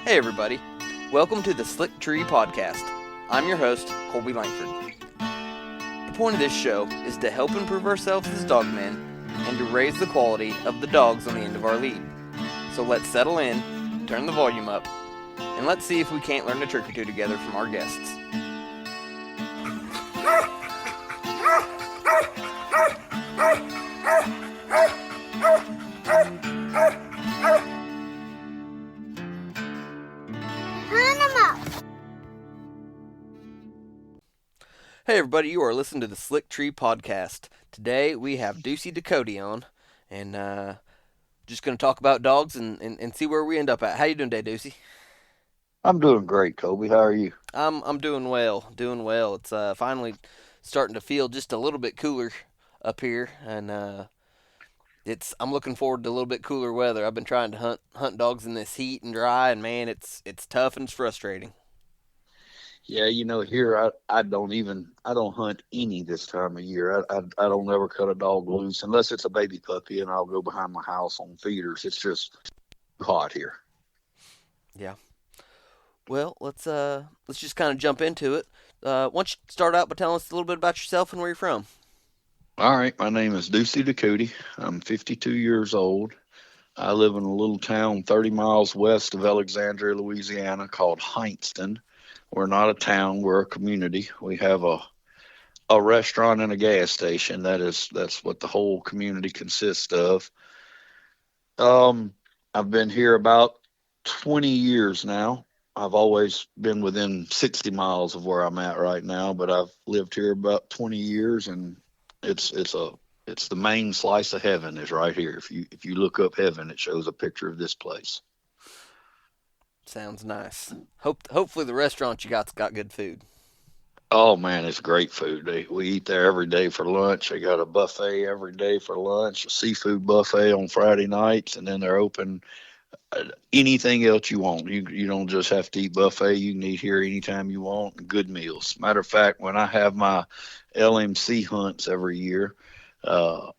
Hey everybody, welcome to the Slick Tree Podcast. I'm your host, Colby Langford. The point of this show is to help improve ourselves as dogmen and to raise the quality of the dogs on the end of our lead. So let's settle in, turn the volume up, and let's see if we can't learn a trick or two together from our guests. Hey everybody, you are listening to the Slick Tree Podcast. Today we have Ducie Ducote on, and just going to talk about dogs and see where we end up at. How you doing today, Ducie? I'm doing great, Kobe. How are you? I'm doing well, doing well. It's finally starting to feel just a little bit cooler up here, and it's I'm looking forward to a little bit cooler weather. I've been trying to hunt dogs in this heat and dry, and man, it's tough and it's frustrating. Yeah, here I don't hunt any this time of year. I don't ever cut a dog loose unless it's a baby puppy, and I'll go behind my house on feeders. It's just hot here. Yeah. Well, let's just kind of jump into it. Why don't you start out by telling us a little bit about yourself and where you're from? All right, my name is Ducie Ducote. I'm 52 years old. I live in a little town 30 miles west of Alexandria, Louisiana, called Hindston. We're not a town; we're a community. We have a restaurant and a gas station. That's what the whole community consists of. Um, I've been here about 20 years now. I've always been within 60 miles of where I'm at right now, but I've lived here about 20 years, and it's the main slice of heaven is right here. If you look up heaven, it shows a picture of this place. Sounds nice. Hopefully the restaurant you got good food. Oh man, it's great food. We eat there every day for lunch. They got a buffet every day for lunch, a seafood buffet on Friday nights, and then they're open anything else you want. You don't just have to eat buffet. You can eat here anytime you want. Good meals. Matter of fact, when I have my LMC hunts every year, uh,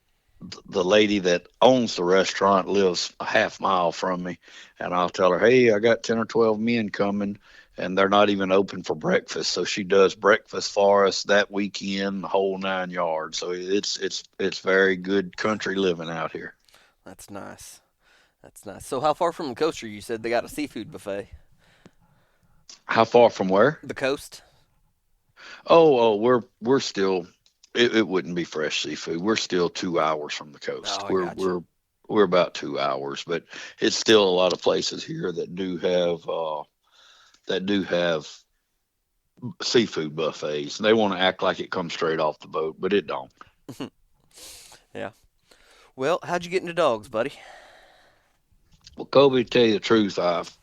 the lady that owns the restaurant lives a half mile from me, and I'll tell her, "Hey, I got 10 or 12 men coming." And they're not even open for breakfast, so she does breakfast for us that weekend, the whole 9 yards. So it's very good country living out here. That's nice. That's nice. So how far from the coast are you? You said they got a seafood buffet. How far from where? The coast? We're still. It wouldn't be fresh seafood. We're still 2 hours from the Oh, coast. I gotcha. We're about 2 hours, but it's still a lot of places here that do have seafood buffets. They want to act like it comes straight off the boat, but it don't. Yeah. Well, how'd you get into dogs, buddy? Well, Kobe, to tell you the truth, I've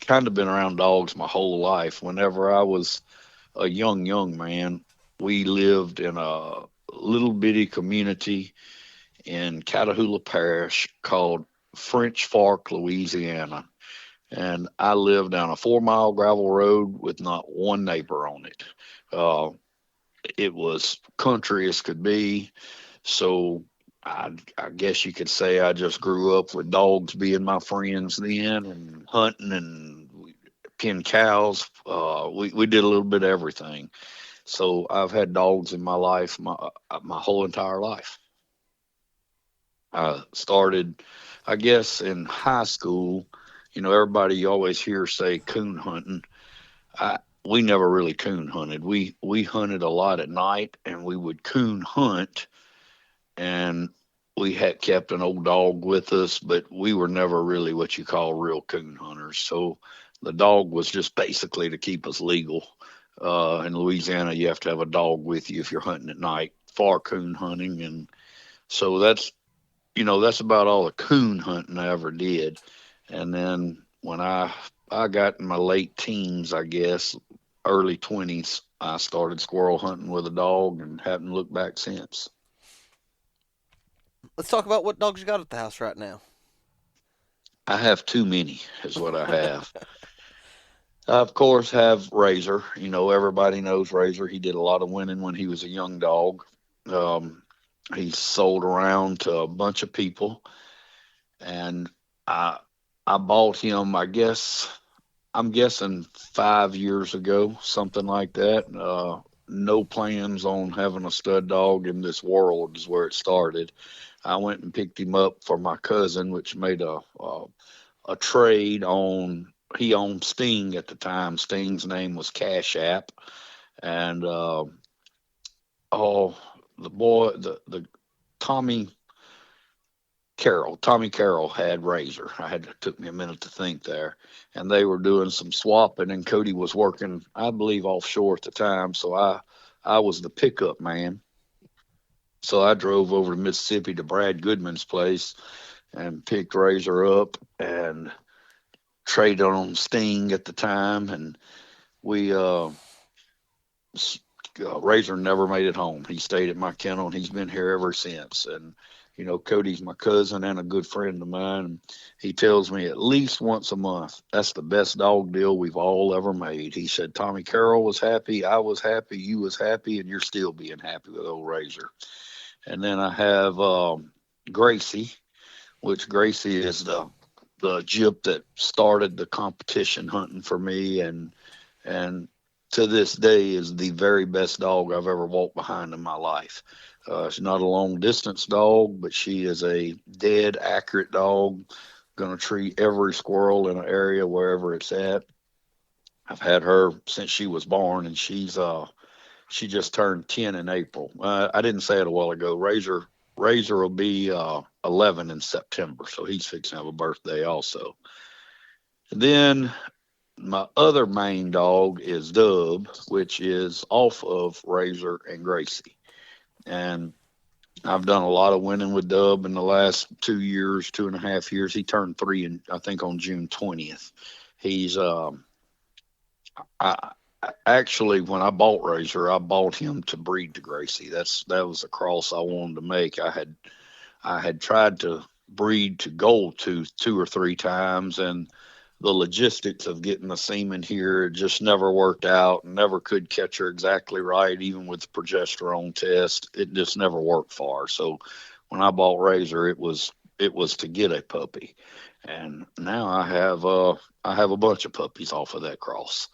kind of been around dogs my whole life. Whenever I was a young man, we lived in a little bitty community in Catahoula Parish called French Fork, Louisiana. And I lived down a 4 mile gravel road with not one neighbor on it. Uh, it was country as could be. So I guess you could say I just grew up with dogs being my friends then, and hunting and pen cows. We did a little bit of everything. So I've had dogs in my life my whole entire life. I started, I guess, in high school. Everybody you always hear say coon hunting. We never really coon hunted. We hunted a lot at night, and we would coon hunt, and we had kept an old dog with us, but we were never really what you call real coon hunters. So the dog was just basically to keep us legal. In Louisiana, you have to have a dog with you if you're hunting at night for coon hunting, and so that's about all the coon hunting I ever did. And then when I got in my late teens, I guess early 20s, I started squirrel hunting with a dog and haven't looked back since. Let's talk about what dogs you got at the house right now. I have too many, is what I have. I, of course, have Razor. Everybody knows Razor. He did a lot of winning when he was a young dog. Um, he sold around to a bunch of people, and I I bought him, I guess, I'm guessing 5 years ago, something like that. No plans on having a stud dog in this world is where it started. I went and picked him up for my cousin, which made a trade on. He owned Sting at the time. Sting's name was Cash App, and oh, the boy, the Tommy Tommy Carroll had Razor. Took me a minute to think there, and they were doing some swapping, and Cody was working, I believe, offshore at the time. So I was the pickup man. So I drove over to Mississippi to Brad Goodman's place and picked Razor up and traded on Sting at the time, and we Razor never made it home. He stayed at my kennel, and he's been here ever since. And Cody's my cousin and a good friend of mine. And he tells me at least once a month, that's the best dog deal we've all ever made. He said Tommy Carroll was happy, I was happy, you was happy, and you're still being happy with old Razor. And then I have Gracie, which Gracie is the jip that started the competition hunting for me, and to this day is the very best dog I've ever walked behind in my life. She's not a long distance dog, but she is a dead accurate dog. Going to treat every squirrel in an area wherever it's at. I've had her since she was born, and she just turned 10 in April. I didn't say it a while ago. Razor will be 11 in September, so he's fixing to have a birthday also. And then my other main dog is Dub, which is off of Razor and Gracie. And I've done a lot of winning with Dub in the last 2 years, 2.5 years. He turned 3, I think, on June 20th. He's I actually, when I bought Razor, I bought him to breed to Gracie. That was a cross I wanted to make. I had tried to breed to Gold Tooth 2 or 3 times, and the logistics of getting the semen here just never worked out. Never could catch her exactly right, even with the progesterone test. It just never worked for her. So when I bought Razor, it was to get a puppy, and now I have a bunch of puppies off of that cross,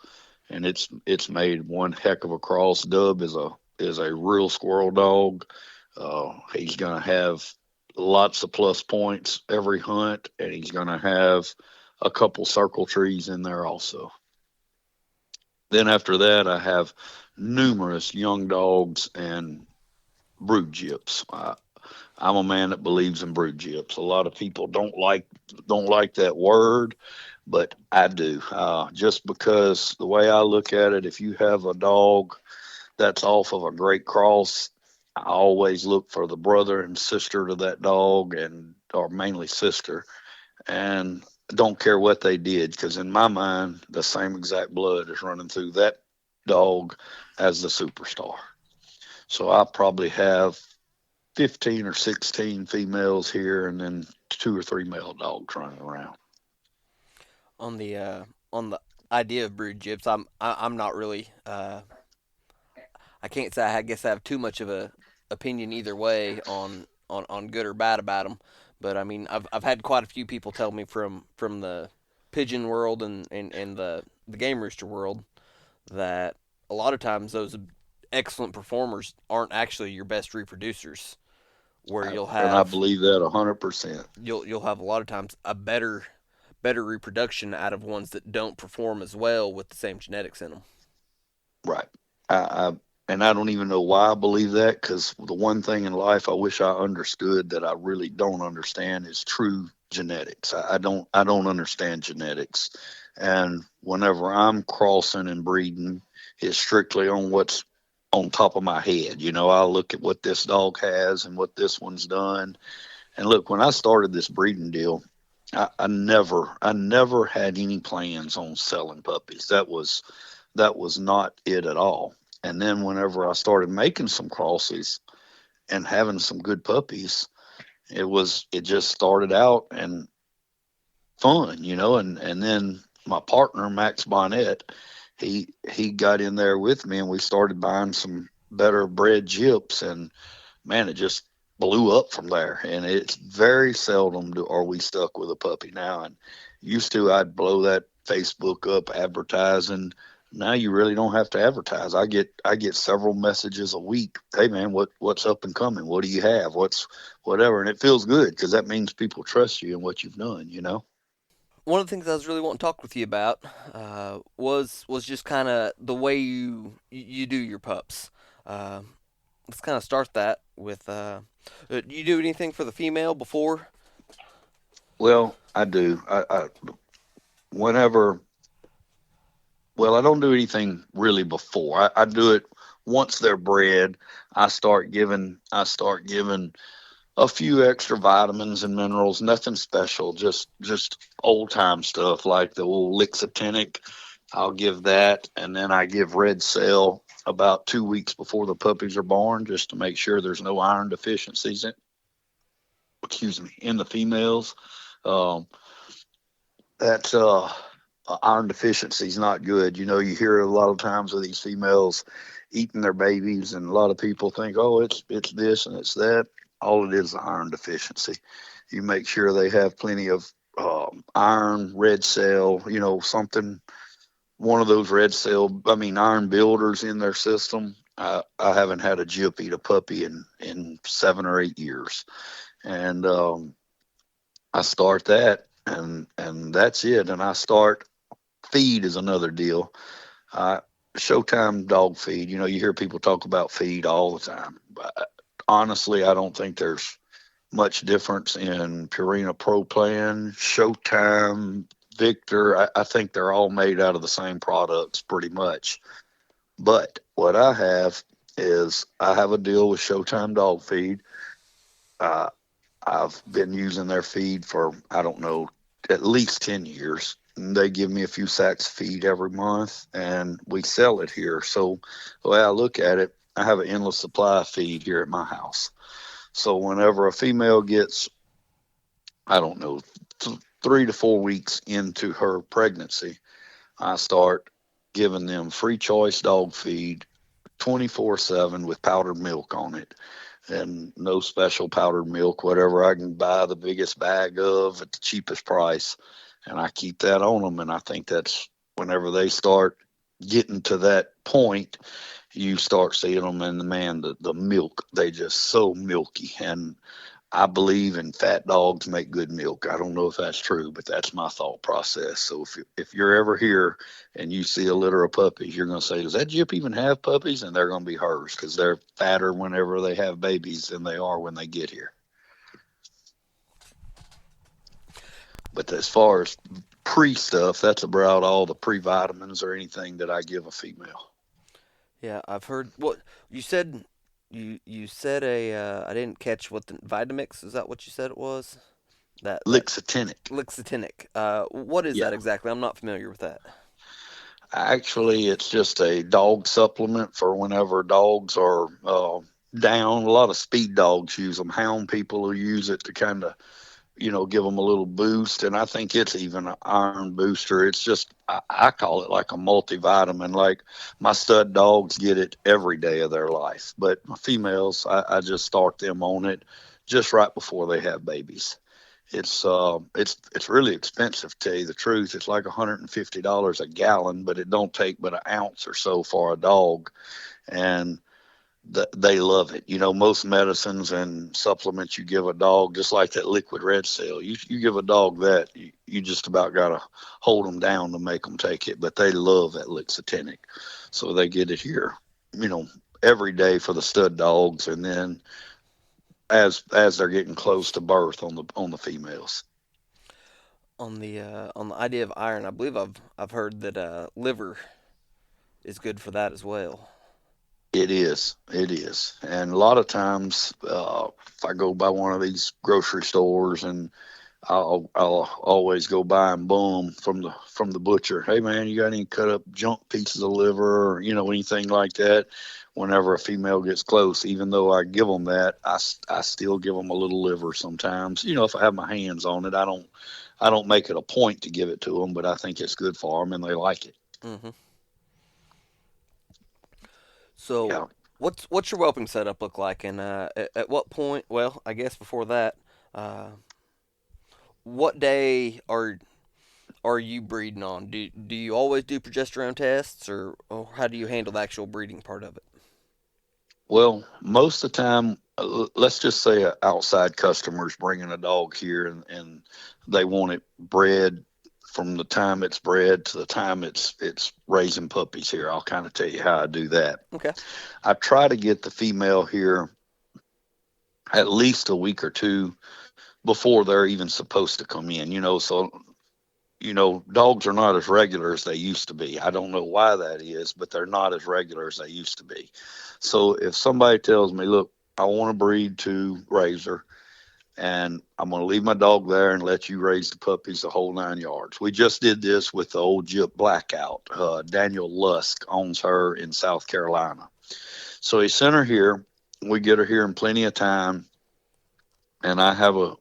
and it's made one heck of a cross. Dub is a real squirrel dog. He's gonna have lots of plus points every hunt, and he's gonna have a couple circle trees in there also. Then after that, I have numerous young dogs and brood gyps. I'm a man that believes in brood gyps. A lot of people don't like that word, but I do. Just because the way I look at it, if you have a dog that's off of a great cross, I always look for the brother and sister to that dog, or mainly sister, and don't care what they did, because in my mind, the same exact blood is running through that dog as the superstar. So I probably have 15 or 16 females here, and then 2 or 3 male dogs running around. On the idea of brood gyps, I'm not really I can't say I guess I have too much of a opinion either way on good or bad about them. But I mean, I've had quite a few people tell me from the pigeon world and the game rooster world that a lot of times those excellent performers aren't actually your best reproducers. Where And I believe that 100%. you'll have a lot of times a better reproduction out of ones that don't perform as well with the same genetics in them. Right. And I don't even know why I believe that, because the one thing in life I wish I understood that I really don't understand is true genetics. I don't understand genetics, and whenever I'm crossing and breeding, it's strictly on what's on top of my head. I'll look at what this dog has and what this one's done. And look, when I started this breeding deal, I never had any plans on selling puppies. That was not it at all. And then whenever I started making some crosses and having some good puppies, it just started out and fun, and then my partner Max Bonnet, he got in there with me, and we started buying some better bred gyps, and man, it just blew up from there. And it's very seldom are we stuck with a puppy now. And Used to, I'd blow that Facebook up advertising. Now you really don't have to advertise. I get several messages a week. Hey man, what's up and coming? What do you have? What's whatever, and it feels good because that means people trust you and what you've done. You know. One of the things I was really wanting to talk with you about was just kind of the way you do your pups. Uh, let's kind of start that with. Do you do anything for the female before? Well, I do. I whenever. Well, I don't do anything really before. I do it once they're bred. I start giving a few extra vitamins and minerals, nothing special, just old time stuff like the old Lixotenic. I'll give that, and then I give Red Cell about 2 weeks before the puppies are born, just to make sure there's no iron deficiencies in the females. Um, that's iron deficiency is not good. You know, you hear a lot of times of these females eating their babies, and a lot of people think, oh, it's this and it's that. All it is iron deficiency. You make sure they have plenty of iron, red cell, something, one of those iron builders in their system. I haven't had a gyp eat a puppy in 7 or 8 years. And I start that, and that's it. And I start feed is another deal. Uh, Showtime dog feed. You know, you hear people talk about feed all the time. But honestly, I don't think there's much difference in Purina Pro Plan, Showtime, Victor. I think they're all made out of the same products pretty much. But what I have is I have a deal with Showtime Dog Feed. Uh, I've been using their feed for, I don't know, at least 10 years. And they give me a few sacks of feed every month, and we sell it here. So the way I look at it, I have an endless supply of feed here at my house. So whenever a female gets, I don't know, 3 to 4 weeks into her pregnancy, I start giving them free choice dog feed 24/7 with powdered milk on it, and no special powdered milk, whatever I can buy the biggest bag of at the cheapest price. And I keep that on them. And I think that's whenever they start getting to that point, you start seeing them, and the milk, they just so milky. And I believe in fat dogs make good milk. I don't know if that's true, but that's my thought process. So if you're ever here and you see a litter of puppies, you're going to say, does that Jip even have puppies? And they're going to be hers, because they're fatter whenever they have babies than they are when they get here. But as far as pre stuff, that's about all the pre vitamins or anything that I give a female. Yeah, I've heard what you said. You said a I didn't catch what the Vitamix, is that what you said it was? That Lixotenic. Lixotinic. What is that Yeah. exactly? I'm not familiar with that. Actually, it's just a dog supplement for whenever dogs are down. A lot of speed dogs use them. Hound people will use it to kind of, give them a little boost. And I think it's even an iron booster. It's just, I call it like a multivitamin. Like my stud dogs get it every day of their life. But my females, I just start them on it just right before they have babies. It's really expensive, to tell you the truth. It's like $150 a gallon, but it don't take but an ounce or so for a dog, and they love it. You know, most medicines and supplements you give a dog, just like that liquid red cell, you give a dog that, you just about got to hold them down to make them take it. But they love that Lixotenic, so they get it here, you know, every day for the stud dogs, and then as they're getting close to birth on the females. On the idea of iron, I believe I've heard that liver is good for that as well. It is, and a lot of times, if I go by one of these grocery stores, and I'll always go by and boom from the butcher. Hey man, you got any cut up junk pieces of liver, or anything like that? Whenever a female gets close, even though I give them that, I still give them a little liver sometimes. If I have my hands on it, I don't make it a point to give it to them, but I think it's good for them and they like it. Hmm. So, Yeah. what's your whelping setup look like, and at what point? Well, I guess before that, uh, what day are are you breeding on? Do you always do progesterone tests, or how do you handle the actual breeding part of it? Well, most of the time, let's just say an outside customer's bringing a dog here and they want it bred from the time it's bred to the time it's raising puppies here. I'll kind of tell you how I do that. Okay. I try to get the female here at least a week or two before they're even supposed to come in, so dogs are not as regular as they used to be. I don't know why that is, but they're not as regular as they used to be. So if somebody tells me, look, I want to breed to razor and I'm going to leave my dog there and let you raise the puppies the whole 9 yards. We just did this with the old Gyp Blackout. Daniel Lusk owns her in South Carolina. So he sent her here. We get her here in plenty of time. And I have a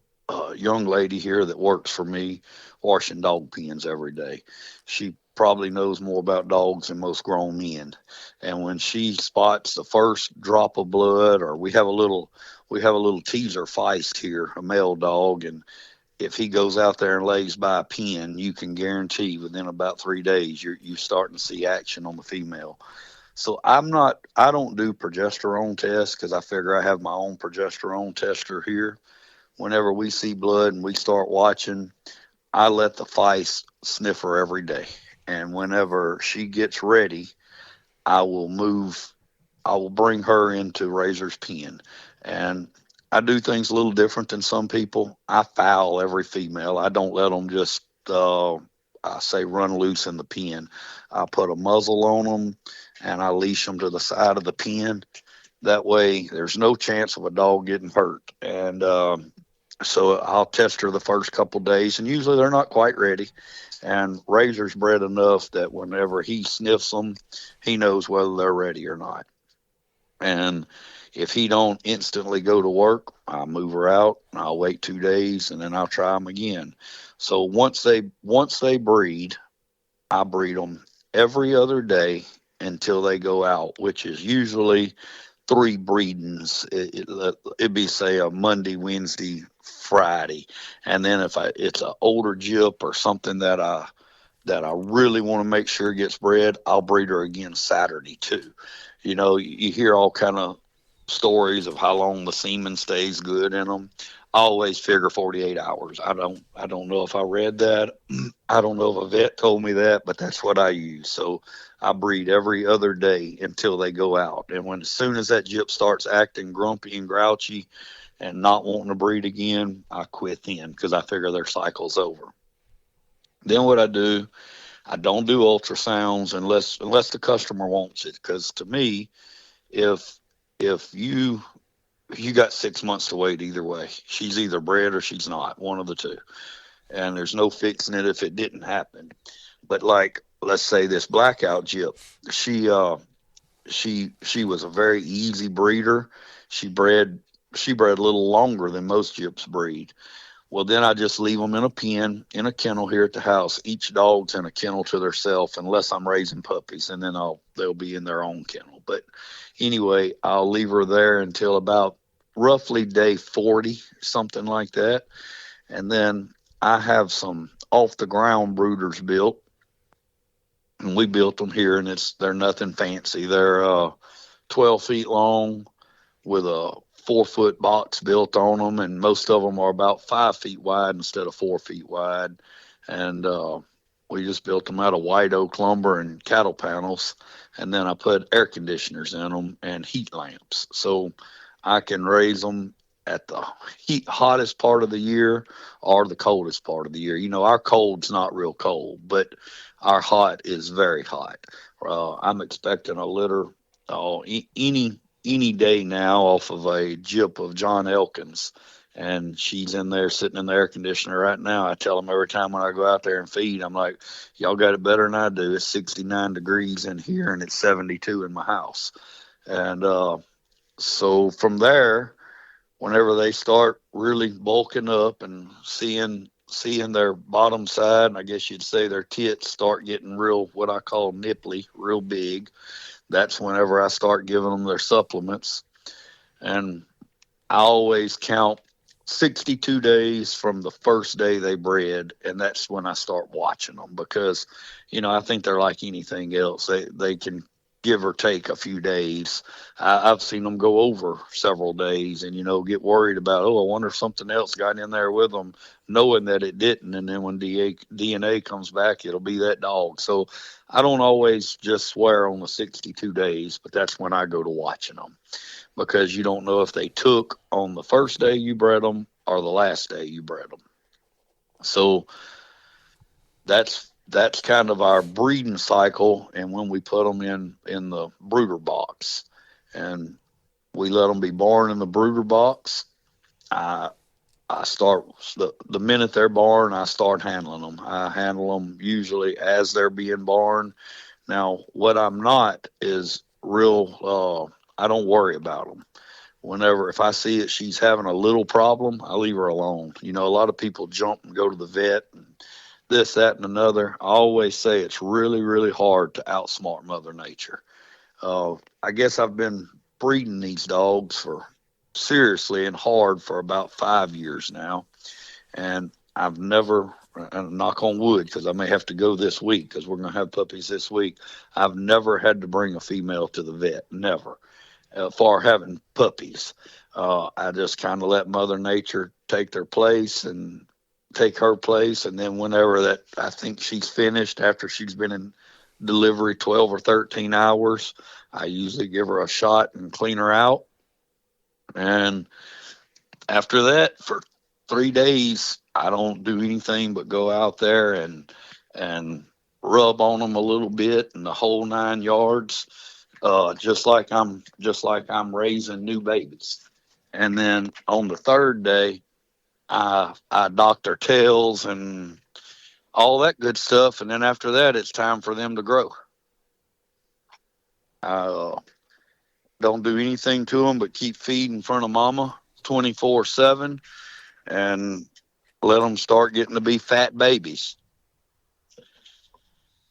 young lady here that works for me washing dog pens every day. She probably knows more about dogs than most grown men. And when she spots the first drop of blood, or we have a little teaser feist here, a male dog, and if he goes out there and lays by a pen, you can guarantee within about 3 days you're starting to see action on the female. So I don't do progesterone tests because I figure I have my own progesterone tester here. Whenever we see blood and we start watching, I let the feist sniff her every day. And whenever she gets ready, I will move, I will bring her into Razor's pen. And I do things a little different than some people. I foul every female. I don't let them just, I say, run loose in the pen. I put a muzzle on them and I leash them to the side of the pen. That way, there's no chance of a dog getting hurt. And so I'll test her the first couple of days, and usually they're not quite ready. And Razor's bred enough that whenever he sniffs them, he knows whether they're ready or not. And if he don't instantly go to work, I'll move her out. I'll wait 2 days, and then I'll try them again. So once they breed, I breed them every other day until they go out, which is usually 3 breedings. It'd be say a Monday, Wednesday, Friday, and then if it's an older Gyp or something that I really want to make sure gets bred, I'll breed her again Saturday too. You hear all kind of stories of how long the semen stays good in them. I always figure 48 hours. I don't know if I read that. I don't know if a vet told me that, but that's what I use. So I breed every other day until they go out. And as soon as that Gyp starts acting grumpy and grouchy and not wanting to breed again, I quit then because I figure their cycle's over. Then what I do, I don't do ultrasounds unless the customer wants it. Because to me, if you got 6 months to wait either way. She's either bred or she's not, one of the two. And there's no fixing it if it didn't happen. But like, let's say this Blackout Gyp, she was a very easy breeder. She bred a little longer than most Gyps breed. Well, then I just leave them in a pen, in a kennel here at the house. Each dog's in a kennel to themselves unless I'm raising puppies, and then they'll be in their own kennel. But anyway, I'll leave her there until about roughly day 40, something like that. And then I have some off the ground brooders built, and we built them here, and they're nothing fancy. They're 12 feet long with a 4-foot box built on them, and most of them are about 5 feet wide instead of 4 feet wide. And we just built them out of white oak lumber and cattle panels, and then I put air conditioners in them and heat lamps, so I can raise them at the hottest part of the year or the coldest part of the year. Our cold's not real cold, but our hot is very hot. I'm expecting a litter any day now off of a Gyp of John Elkins, and she's in there sitting in the air conditioner right now. I tell them every time when I go out there and feed, I'm like, y'all got it better than I do. It's 69 degrees in here and it's 72 in my house. And so from there, whenever they start really bulking up and seeing their bottom side, and I guess you'd say their tits start getting real, what I call nipply, real big, that's whenever I start giving them their supplements. And I always count 62 days from the first day they bred, and that's when I start watching them because, I think they're like anything else. They can give or take a few days. I've seen them go over several days, and get worried about, oh, I wonder if something else got in there with them, knowing that it didn't. And then when DNA comes back, it'll be that dog. So I don't always just swear on the 62 days, but that's when I go to watching them because you don't know if they took on the first day you bred them or the last day you bred them. So that's kind of our breeding cycle, and when we put them in the brooder box, and we let them be born in the brooder box. I I start the minute they're born. I start handling them. I handle them usually as they're being born. Now, what I'm not is real. I don't worry about them. Whenever if I see that she's having a little problem, I leave her alone. A lot of people jump and go to the vet and this, that, and another. I always say it's really, really hard to outsmart Mother Nature. I guess I've been breeding these dogs for seriously and hard for about 5 years now, and I've never, and knock on wood, because I may have to go this week because we're going to have puppies this week. I've never had to bring a female to the vet, never, for having puppies. I just kind of let Mother Nature take their place and take her place, and then whenever that I think she's finished after she's been in delivery 12 or 13 hours, I usually give her a shot and clean her out. And after that, for 3 days, I don't do anything but go out there and rub on them a little bit and the whole 9 yards, just like I'm raising new babies. And then on the third day, I doctor tails and all that good stuff. And then after that, it's time for them to grow. I don't do anything to them but keep feeding in front of mama 24/7 and let them start getting to be fat babies.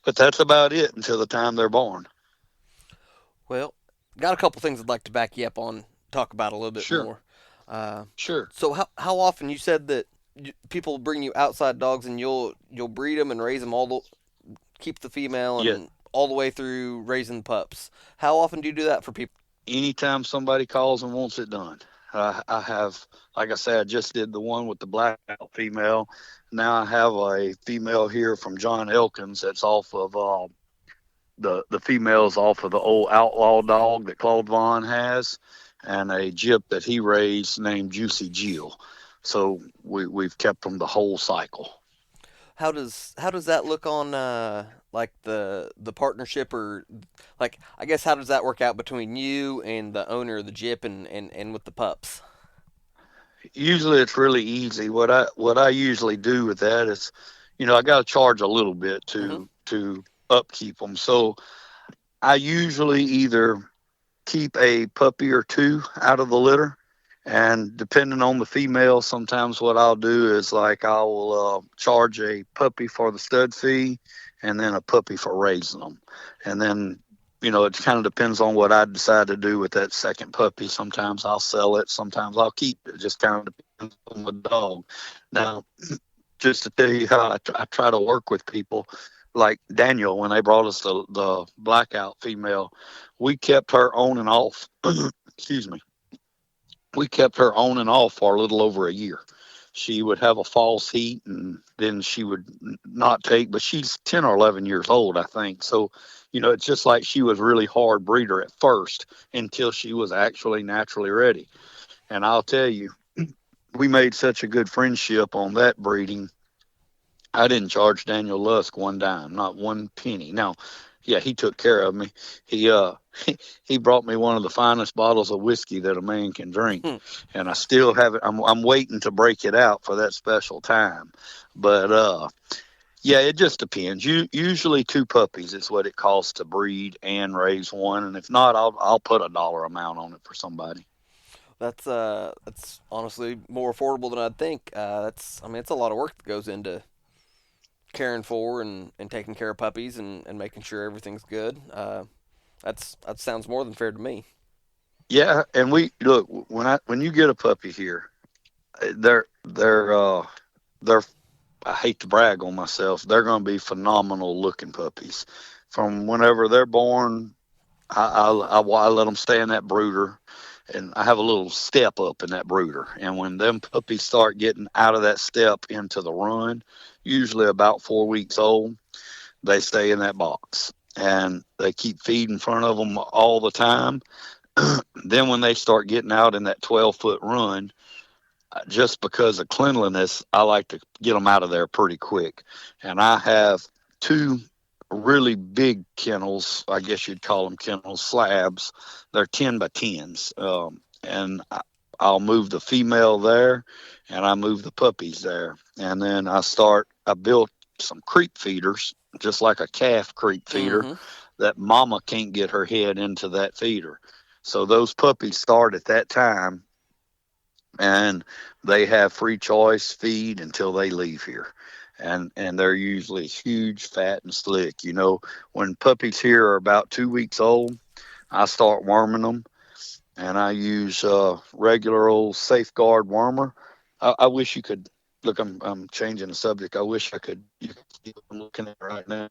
But that's about it until the time they're born. Well, got a couple things I'd like to back you up on, talk about a little bit Sure, more. Uh, sure. so how often you said that people bring you outside dogs and you'll breed them and raise them keep the female Yeah. and all the way through raising pups. How often do you do that for people? Anytime somebody calls and wants it done. I have, like I said, I just did the one with the blackout female. Now I have a female here from John Elkins that's off of the females off of the old outlaw dog that Claude Vaughn has, and a gyp that he raised named Ducie Ducote. So we've kept them the whole cycle. How does that look on like the partnership, or like, I guess, how does that work out between you and the owner of the Jip and with the pups? Usually it's really easy. What I usually do with that is, I got to charge a little bit Hmm. to upkeep them. So I usually either keep a puppy or two out of the litter. And depending on the female, sometimes what I'll do is like I will charge a puppy for the stud fee and then a puppy for raising them. And then, it kind of depends on what I decide to do with that second puppy. Sometimes I'll sell it, sometimes I'll keep it. It just kind of depends on the dog. Now, just to tell you how I try to work with people, like Daniel, when they brought us the blackout female, we kept her on and off. Excuse me. We kept her on and off for a little over a year. She would have a false heat and then she would not take, but she's 10 or 11 years old, I think. So, it's just like she was really hard breeder at first until she was actually naturally ready. And I'll tell you, we made such a good friendship on that breeding. I didn't charge Daniel Lusk one dime, not one penny. Now, yeah, he took care of me. He he brought me one of the finest bottles of whiskey that a man can drink, Hmm. and I still have it. I'm waiting to break it out for that special time. But yeah, it just depends. Usually two puppies is what it costs to breed and raise one, and if not, I'll put a dollar amount on it for somebody. That's honestly more affordable than I'd think. I mean, it's a lot of work that goes into caring for and taking care of puppies and making sure everything's good. That sounds more than fair to me. Yeah, and we look when you get a puppy here. They're I hate to brag on myself. They're going to be phenomenal looking puppies. From whenever they're born, I let them stay in that brooder, and I have a little step up in that brooder. And when them puppies start getting out of that step into the run, usually about 4 weeks old, they stay in that box. And they keep feed in front of them all the time. Then when they start getting out in that 12-foot run, just because of cleanliness, I like to get them out of there pretty quick. And I have two really big kennels. I guess you'd call them kennels, slabs. They're 10 by 10s. And I'll move the female there and I move the puppies there. And then I built some creep feeders, just like a calf creep feeder, Mm-hmm. that mama can't get her head into that feeder. So those puppies start at that time, and they have free choice feed until they leave here. And they're usually huge, fat, and slick. When puppies here are about 2 weeks old, I start worming them, and I use regular old Safeguard wormer. I wish you could look. I'm changing the subject. I wish I could. You could see what I'm looking at right now,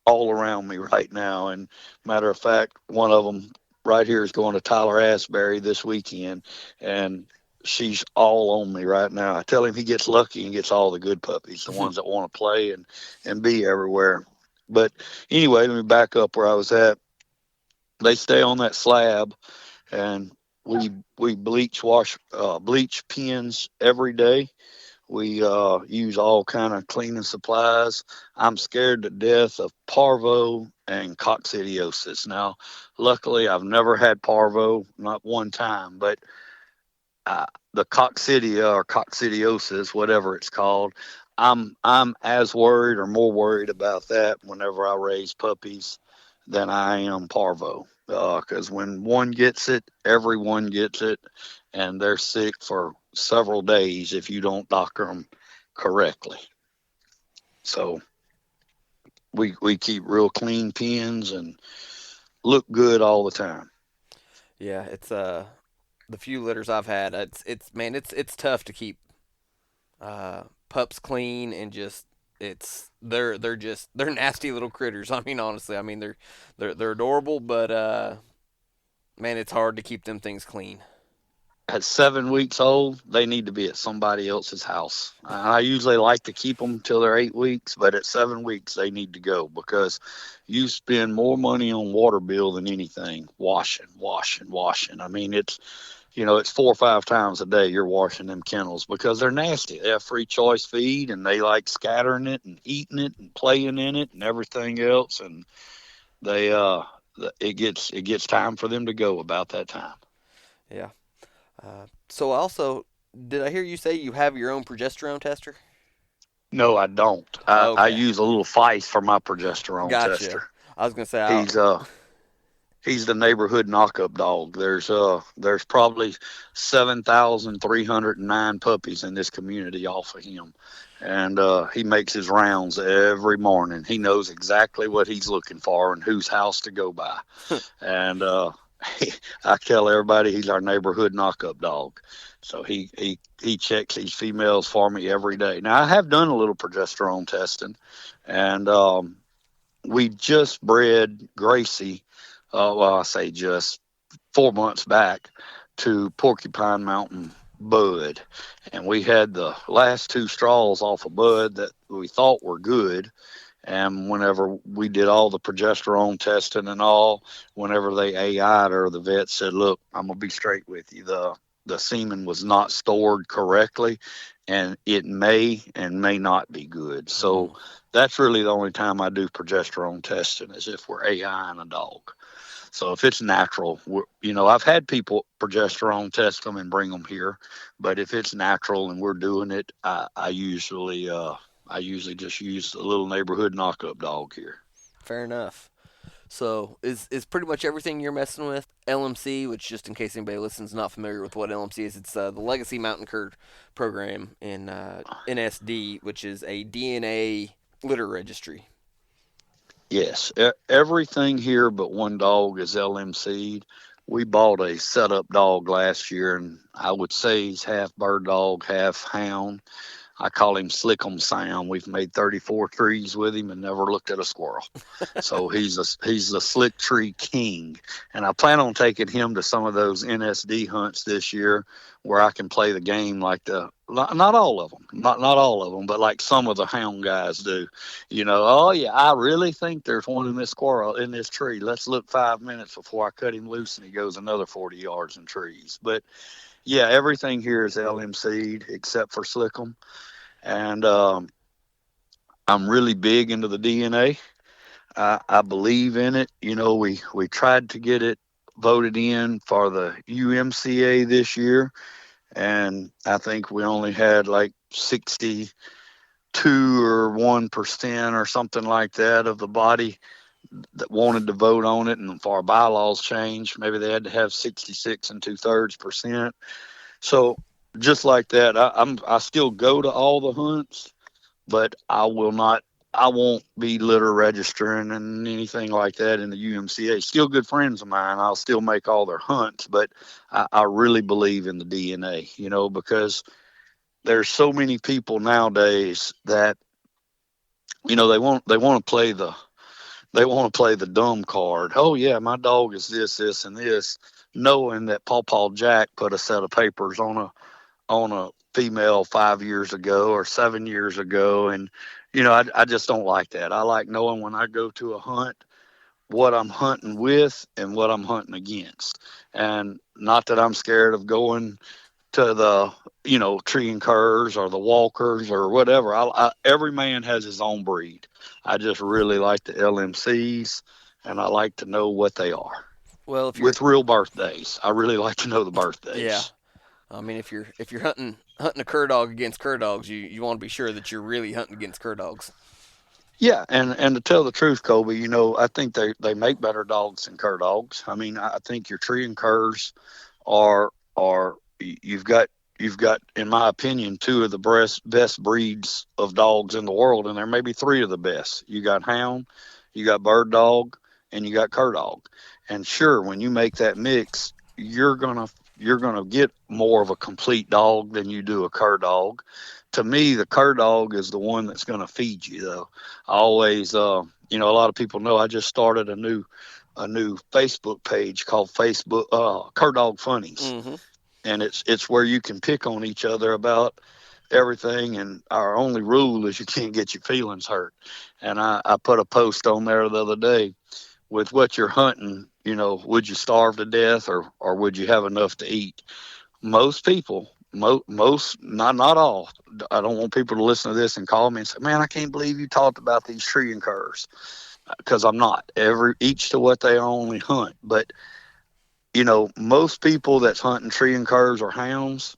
all around me right now. And matter of fact, one of them right here is going to Tyler Asbury this weekend, and she's all on me right now. I tell him he gets lucky and gets all the good puppies, the ones that want to play and be everywhere. But anyway, let me back up where I was at. They stay on that slab, and we bleach pins every day. We use all kind of cleaning supplies. I'm scared to death of parvo and coccidiosis. Now, luckily, I've never had parvo, not one time, but the coccidia or coccidiosis, whatever it's called, I'm as worried or more worried about that whenever I raise puppies than I am parvo. Because when one gets it, everyone gets it, and they're sick for several days if you don't doctor them correctly. So we keep real clean pens and look good all the time. Yeah, it's the few litters I've had. It's man, it's tough to keep pups clean and just they're nasty little critters. I mean, honestly, I mean they're adorable, but man, it's hard to keep them things clean. At 7 weeks old, they need to be at somebody else's house. I usually like to keep them till they're 8 weeks, but at 7 weeks, they need to go because you spend more money on water bill than anything. Washing, washing, washing. I mean, it's 4 or 5 times a day you're washing them kennels because they're nasty. They have free choice feed, and they like scattering it and eating it and playing in it and everything else. And they, it gets time for them to go about that time. Yeah. So also, did I hear you say you have your own progesterone tester? No, I don't. I Okay, use a little Feist for my progesterone gotcha. tester. I was gonna say, He's he's the neighborhood knockup dog. There's probably 7,309 puppies in this community off of him, and he makes his rounds every morning. He knows exactly what he's looking for and whose house to go by, and I tell everybody he's our neighborhood knockup dog. So he checks these females for me every day. Now I have done a little progesterone testing, and we just bred Gracie. Well, I say just 4 months back to Porcupine Mountain Bud, and we had the last two straws off of Bud that we thought were good. And whenever we did all the progesterone testing and all, whenever they AI'd her, the vet said, "Look, I'm gonna be straight with you. The semen was not stored correctly, and it may and may not be good." mm, So that's really the only time I do progesterone testing is if we're AIing a dog. So if it's natural, I've had people progesterone test them and bring them here, but if it's natural and we're doing it, I usually just use a little neighborhood knockup dog here. fair enough. So is pretty much everything you're messing with LMC, which just in case anybody listens not familiar with what LMC is, it's the Legacy Mountain Cur program in NSD, which is a DNA litter registry. Yes, everything here but one dog is LMC'd. we bought a setup dog last year, and I would say he's half bird dog, half hound. I call him Slickum Sam. We've made 34 trees with him and never looked at a squirrel. So he's the slick tree king. And I plan on taking him to some of those NSD hunts this year where I can play the game like not all of them, not all of them, but like some of the hound guys do. Oh yeah, I really think there's one in this squirrel in this tree. Let's look 5 minutes before I cut him loose and he goes another 40 yards in trees. But yeah, everything here is LMC'd except for Slickum. And I'm really big into the DNA. I believe in it. We tried to get it voted in for the UMCA this year, and I think we only had like 62 or 1% or something like that of the body that wanted to vote on it. And for our bylaws changed, maybe they had to have 66 and 2/3%. So just like that, I still go to all the hunts, but I won't be litter registering and anything like that in the UMCA. Still good friends of mine. I'll still make all their hunts, but I really believe in the DNA, because there's so many people nowadays that, they want to play the dumb card. Oh yeah, my dog is this, and this, knowing that Paw Jack put a set of papers on a female 5 years ago or 7 years ago. And, I just don't like that. I like knowing when I go to a hunt what I'm hunting with and what I'm hunting against. And not that I'm scared of going to the, tree and curs or the walkers or whatever. Every man has his own breed. I just really like the LMCs, and I like to know what they are. Well, if you're With real birthdays, I really like to know the yeah, birthdays. I mean if you're hunting a cur dog against cur dogs, you want to be sure that you're really hunting against cur dogs. Yeah, and to tell the truth, Colby, I think they make better dogs than cur dogs. I mean, I think your tree and curs are you've got, in my opinion, two of the best breeds of dogs in the world, and there may be three of the best. You got hound, you got bird dog, and you got cur dog. And sure, when you make that mix, you're gonna get more of a complete dog than you do a cur dog. To me, the cur dog is the one that's going to feed you, though. I always, a lot of people know I just started a new Facebook page called Facebook Cur Dog Funnies, Mm-hmm. and it's where you can pick on each other about everything. And our only rule is you can't get your feelings hurt. And I put a post on there the other day with what you're hunting. Would you starve to death or would you have enough to eat? Most people, most, not all. I don't want people to listen to this and call me and say, "Man, I can't believe you talked about these tree and curs," because I'm not. Each to what they only hunt. But most people that's hunting tree and curs or hounds,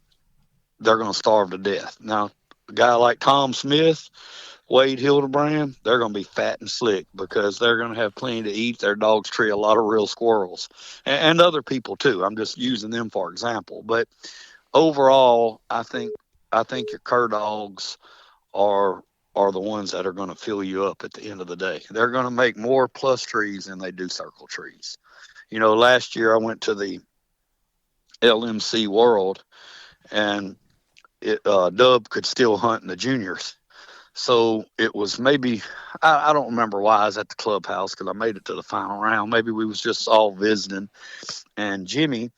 they're going to starve to death. Now, a guy like Tom Smith, Wade Hildebrand, they're going to be fat and slick because they're going to have plenty to eat. Their dogs tree a lot of real squirrels, and other people too. I'm just using them for example. But overall, I think your cur dogs are the ones that are going to fill you up at the end of the day. They're going to make more plus trees than they do circle trees. Last year I went to the LMC World, and Dub could still hunt in the juniors. So it was maybe, I don't remember why I was at the clubhouse because I made it to the final round. Maybe we was just all visiting, and Jimmy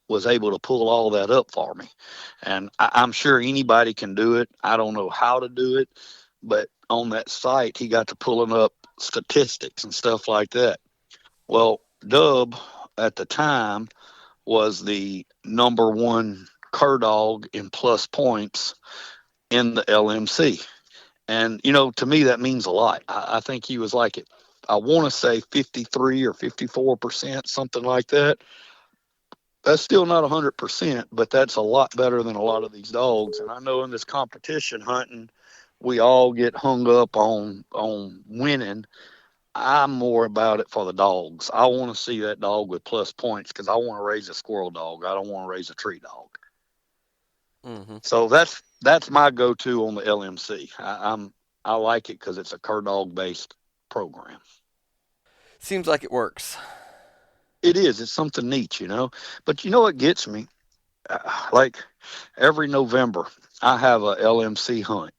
was able to pull all that up for me. And I'm sure anybody can do it. I don't know how to do it, but on that site, he got to pulling up statistics and stuff like that. Well, Dub at the time was the number one cur dog in plus points in the LMC. And, to me, that means a lot. I think he was like, I want to say 53 or 54%, something like that. That's still not 100%, but that's a lot better than a lot of these dogs. And I know in this competition hunting, we all get hung up on winning. I'm more about it for the dogs. I want to see that dog with plus points because I want to raise a squirrel dog. I don't want to raise a tree dog. Mm-hmm. So that's my go-to on the LMC. I like it because it's a cur dog based program. Seems like it works. It is. It's something neat, you know. But you know what gets me? Like every November, I have a LMC hunt.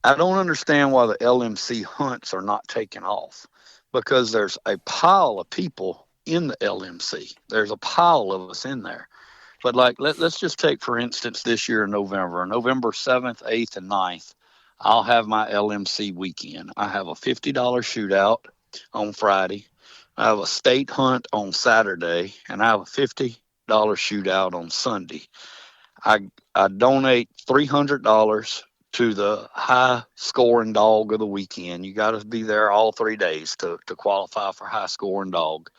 I don't understand why the LMC hunts are not taking off because there's a pile of people in the LMC. There's a pile of us in there. But like let's just take for instance this year in November, November 7th, 8th and 9th, I'll have my LMC weekend. I have a $50 shootout on Friday. I have a state hunt on Saturday and I have a $50 shootout on Sunday. I donate $300 to the high scoring dog of the weekend. You got to be there all 3 days to qualify for high scoring dog.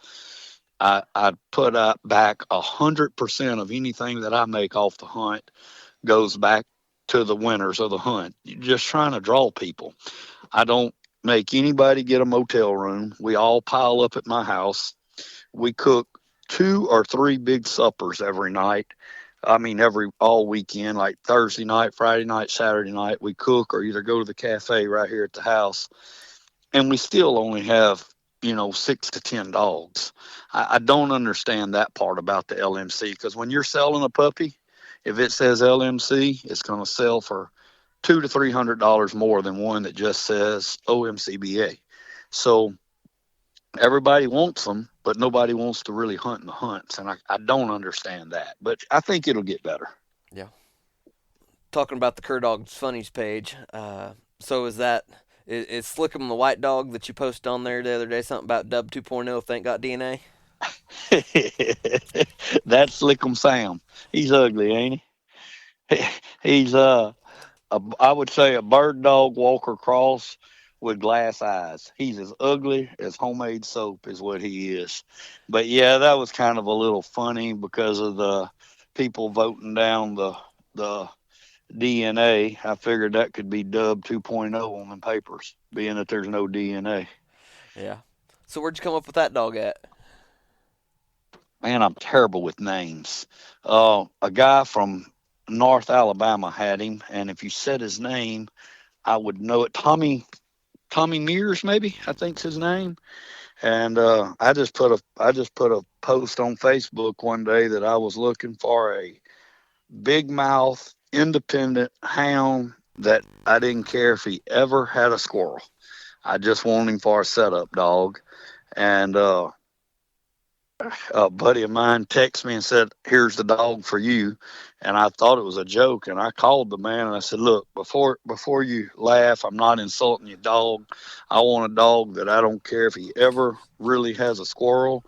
I put up back 100% of anything that I make off the hunt goes back to the winners of the hunt. You're just trying to draw people. I don't make anybody get a motel room. We all pile up at my house. We cook 2 or 3 big suppers every night. I mean, every all weekend, like Thursday night, Friday night, Saturday night, we cook or either go to the cafe right here at the house. And we still only have, 6 to 10 dogs. I don't understand that part about the LMC because when you're selling a puppy, if it says LMC, it's going to sell for $200 to $300 more than one that just says OMCBA. So everybody wants them, but nobody wants to really hunt in the hunts, and I don't understand that. But I think it'll get better. Yeah. Talking about the Cur Dogs Funnies page, so is Slickum the white dog that you posted on there the other day something about Dub 2.0 thank got DNA? That's Slickum Sam. He's ugly, ain't he? He's I would say a bird dog walker cross with glass eyes. He's as ugly as homemade soap is what he is. But yeah, that was kind of a little funny because of the people voting down the DNA. I figured that could be Dub 2.0 on the papers, being that there's no DNA. Yeah. So where'd you come up with that dog at? Man, I'm terrible with names. A guy from North Alabama had him, and if you said his name, I would know it. Tommy Mears, maybe I think's his name. And I just put a post on Facebook one day that I was looking for a big mouth, independent hound that I didn't care if he ever had a squirrel. I just wanted him for a setup dog. And a buddy of mine texted me and said, "Here's the dog for you." And I thought it was a joke. And I called the man and I said, "Look, before you laugh, I'm not insulting your dog. I want a dog that I don't care if he ever really has a squirrel.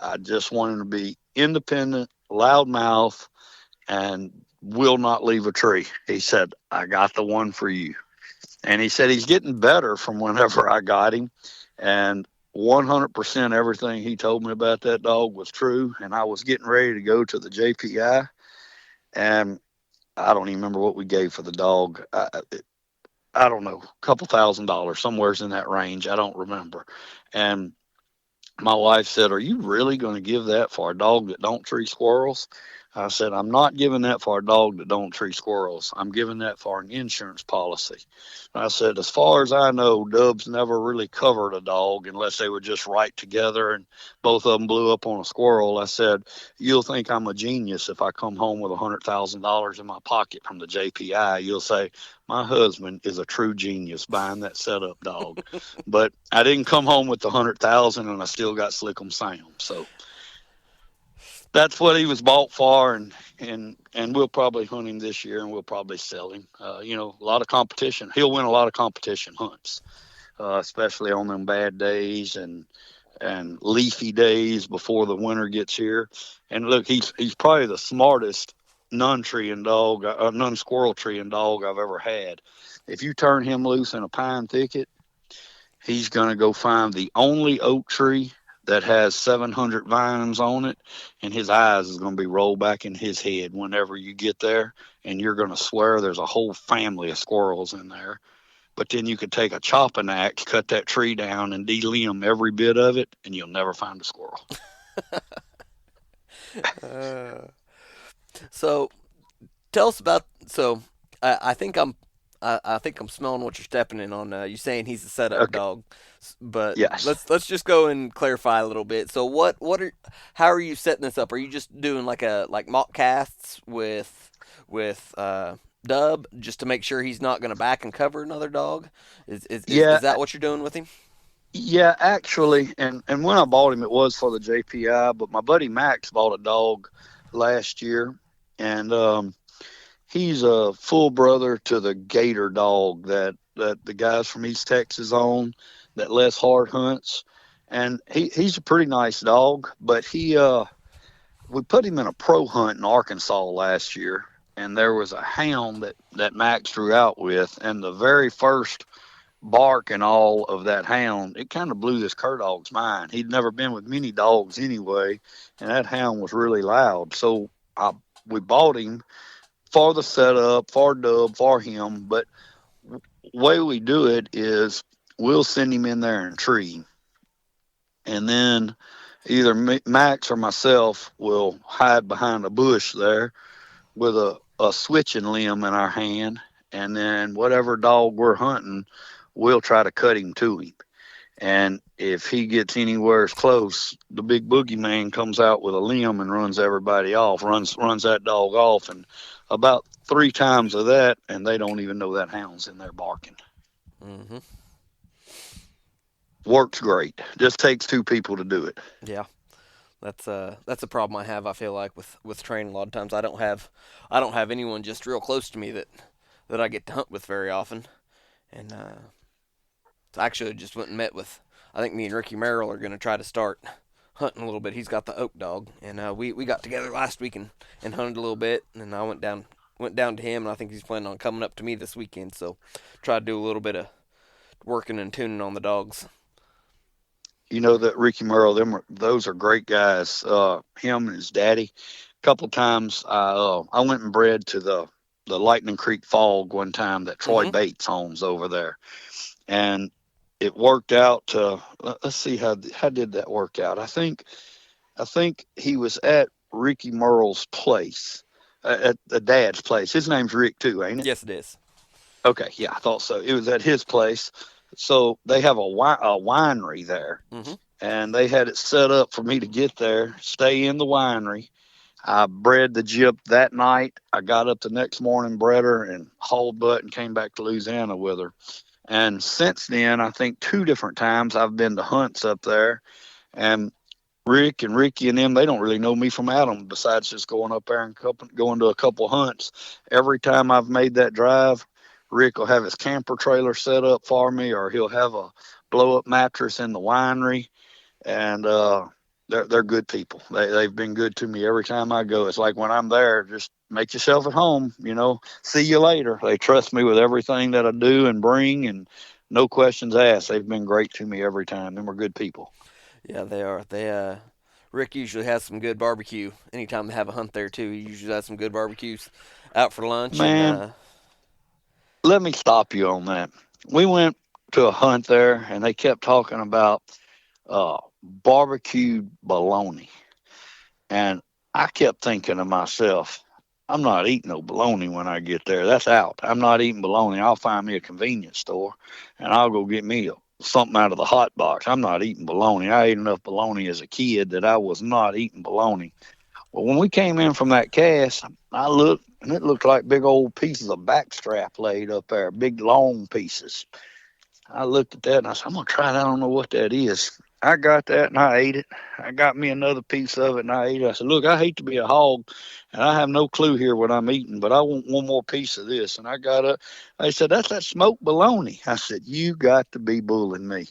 I just want him to be independent, loudmouth, and will not leave a tree." He said, "I got the one for you." And he said he's getting better from whenever I got him. And 100% everything he told me about that dog was true. And I was getting ready to go to the JPI. And I don't even remember what we gave for the dog. I don't know, a couple $1,000, somewhere's in that range. I don't remember. And my wife said, "Are you really going to give that for a dog that don't tree squirrels?" I said, "I'm not giving that for a dog that don't tree squirrels. I'm giving that for an insurance policy." And I said, "As far as I know, Dubs never really covered a dog unless they were just right together and both of them blew up on a squirrel." I said, "You'll think I'm a genius if I come home with $100,000 in my pocket from the JPI. You'll say, my husband is a true genius buying that setup dog." But I didn't come home with the 100,000 and I still got Slickum Sam. So that's what he was bought for, and we'll probably hunt him this year, and we'll probably sell him. A lot of competition. He'll win a lot of competition hunts, especially on them bad days and leafy days before the winter gets here. And look, he's probably the smartest non-squirrel treeing dog I've ever had. If you turn him loose in a pine thicket, he's going to go find the only oak tree that has 700 vines on it, and his eyes is going to be rolled back in his head whenever you get there, and you're going to swear there's a whole family of squirrels in there. But then you could take a chopping axe, cut that tree down, and delimb every bit of it, and you'll never find a squirrel. Uh, so tell us about. So I think I think I'm smelling what you're stepping in on. You saying he's a setup Okay. dog, but Yes. let's just go and clarify a little bit. So how are you setting this up? Are you just doing like mock casts with Dub just to make sure he's not going to back and cover another dog? Yeah. Is that what you're doing with him? Yeah. Actually, and when I bought him, it was for the JPI. But my buddy Max bought a dog last year, and he's a full brother to the Gator dog that the guys from East Texas own, that Les Hard hunts, and he's a pretty nice dog. But he we put him in a pro hunt in Arkansas last year, and there was a hound that Max drew out with, and the very first bark and all of that hound, it kind of blew this cur dog's mind. He'd never been with many dogs anyway, and that hound was really loud. So we bought him for the setup, for Dub, for him. But way we do it is we'll send him in there and tree, and then either Max or myself will hide behind a bush there with a switching limb in our hand, and then whatever dog we're hunting, we'll try to cut him to him. And if he gets anywhere close, the big boogeyman comes out with a limb and runs everybody off, runs that dog off, and about 3 times of that, and they don't even know that hound's in there barking. Mm-hmm. Works great. Just takes 2 people to do it. Yeah. That's a problem I have. I feel like with training a lot of times I don't have anyone just real close to me that I get to hunt with very often, and so I actually just went and met with. I think me and Ricky Merrill are going to try to start hunting a little bit. He's got the oak dog, and we got together last week and hunted a little bit, and I went down to him, and I think he's planning on coming up to me this weekend. So try to do a little bit of working and tuning on the dogs. You know that Ricky Merle, those are great guys. Him and his daddy. A couple of times I went and bred to the Lightning Creek Fog one time that Troy Mm-hmm. Bates owns over there, and it worked out. Let's see how did that work out. I think he was at Ricky Merle's place, at the dad's place. His name's Rick too, ain't it? Yes, it is. Okay, yeah, I thought so. It was at his place. So they have a winery there, Mm-hmm. and they had it set up for me to get there, stay in the winery. I bred the Gyp that night. I got up the next morning, bred her, and hauled butt and came back to Louisiana with her. And since then, I think 2 different times I've been to hunts up there. And Rick and Ricky and them, they don't really know me from Adam besides just going up there and going to a couple hunts. Every time I've made that drive, Rick will have his camper trailer set up for me, or he'll have a blow up mattress in the winery. And they're good people. They've been good to me every time I go. It's like when I'm there, just make yourself at home. See you later. They trust me with everything that I do and bring, and no questions asked. They've been great to me every time. Them are good people. Yeah, they are. Rick usually has some good barbecue. Anytime they have a hunt there too, he usually has some good barbecues out for lunch. And Man, let me stop you on that. We went to a hunt there, and they kept talking about barbecued bologna. And I kept thinking to myself, I'm not eating no bologna when I get there. That's out. I'm not eating bologna. I'll find me a convenience store, and I'll go get me something out of the hot box. I'm not eating bologna. I ate enough bologna as a kid that I was not eating bologna. Well, when we came in from that cast, I looked, and it looked like big old pieces of backstrap laid up there, big long pieces. I looked at that and I said, I'm going to try that. I don't know what that is. I got that and I ate it. I got me another piece of it and I ate it. I said, look, I hate to be a hog and I have no clue here what I'm eating, but I want one more piece of this. And I got up. They said, that's that smoked bologna. I said, you got to be bulling me.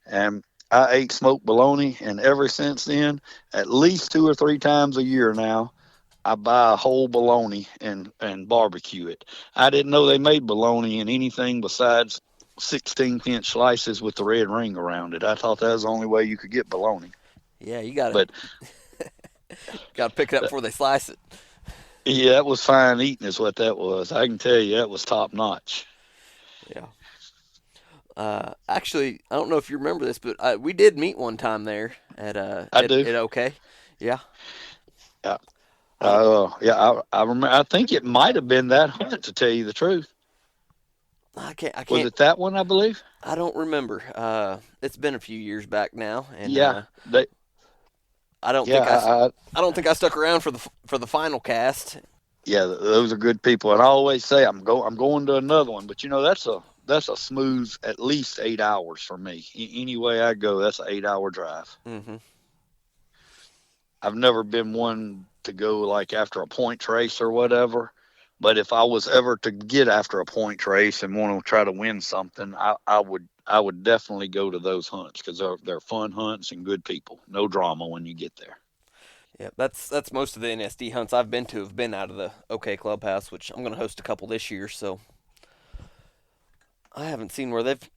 And I ate smoked bologna, and ever since then, at least 2 or 3 times a year now, I buy a whole bologna and barbecue it. I didn't know they made bologna in anything besides 16-inch slices with the red ring around it. I thought that was the only way you could get bologna. yeah, you gotta But gotta pick it up before they slice it. yeah, that was fine eating is what that was. I can tell you that was top notch. Yeah. Actually, I don't know if you remember this, but we did meet one time there at I do. at OK. Yeah. Yeah. I don't. Yeah, I remember. I think it might have been that hunt, to tell you the truth. I Was can't. it that one? I believe. I don't remember. It's been a few years back now, and Yeah, they. I don't Yeah, think I don't think I stuck around for the final cast. yeah. Those are good people, and I always say I'm going to another one. But that's a smooth at least 8 hours for me. Any way I go, that's an 8 hour drive. Hmm. I've never been one to go like after a points race or whatever. But if I was ever to get after a points race and want to try to win something, I would definitely go to those hunts because they're fun hunts and good people. No drama when you get there. Yeah, that's most of the NSD hunts I've been to have been out of the OK Clubhouse, which I'm going to host a couple this year. So I haven't seen where they've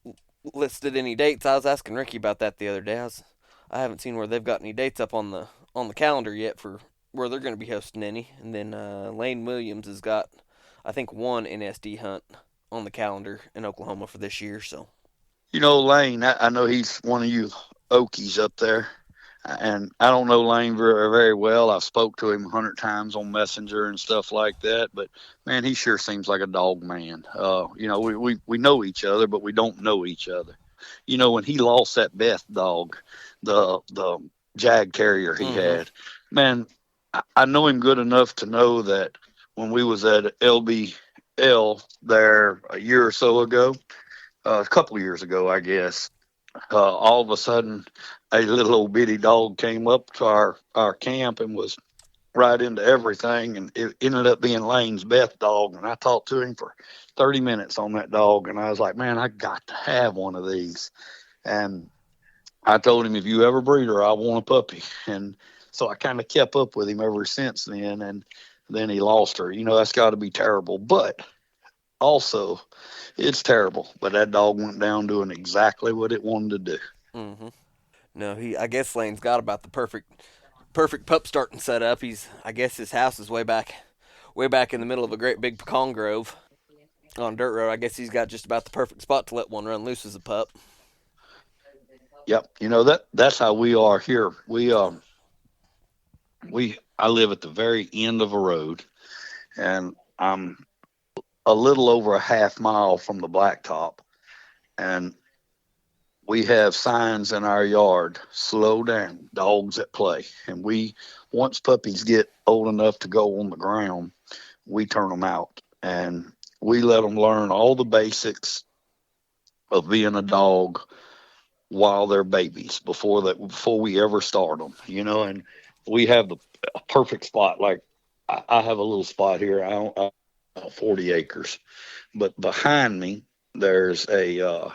listed any dates. I was asking Ricky about that the other day. I haven't seen where they've got any dates up on the calendar yet for where they're going to be hosting any. And then Lane Williams has got, I think, one NSD hunt on the calendar in Oklahoma for this year. So Lane, I know he's one of you Okies up there. And I don't know Lane very well. I've spoke to him 100 times on Messenger and stuff like that. But man, he sure seems like a dog man. We know each other, but we don't know each other. When he lost that Beth dog, the Jag Terrier he mm-hmm. had, man, I know him good enough to know that when we was at LBL there a year or so ago, a couple of years ago, I guess, all of a sudden a little old bitty dog came up to our camp and was right into everything, and it ended up being Lane's Beth dog. And I talked to him for 30 minutes on that dog, and I was like, man, I got to have one of these. And I told him, if you ever breed her, I want a puppy. And so I kind of kept up with him ever since then. And then he lost her. That's got to be terrible. But also, it's terrible. But that dog went down doing exactly what it wanted to do. Mm-hmm. No, I guess Lane's got about the perfect pup starting setup. I guess his house is way back in the middle of a great big pecan grove on a dirt road. I guess he's got just about the perfect spot to let one run loose as a pup. Yep, that's how we are here. I live at the very end of a road, and I'm a little over a half mile from the blacktop, and we have signs in our yard: slow down, dogs at play. And once puppies get old enough to go on the ground, we turn them out, and we let them learn all the basics of being a dog while they're babies before we ever start them. And we have the a perfect spot. Like I have a little spot here. I don't 40 acres, but behind me there's a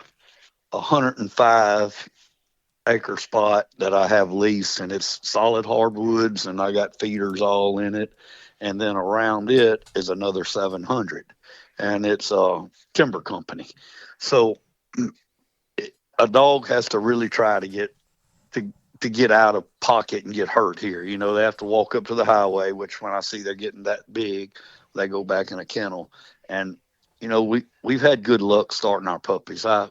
105-acre spot that I have leased, and it's solid hardwoods, and I got feeders all in it. And then around it is another 700, and it's a timber company. So a dog has to really try to to get out of pocket and get hurt here. They have to walk up to the highway, which when I see they're getting that big, they go back in a kennel. And we've had good luck starting our puppies. I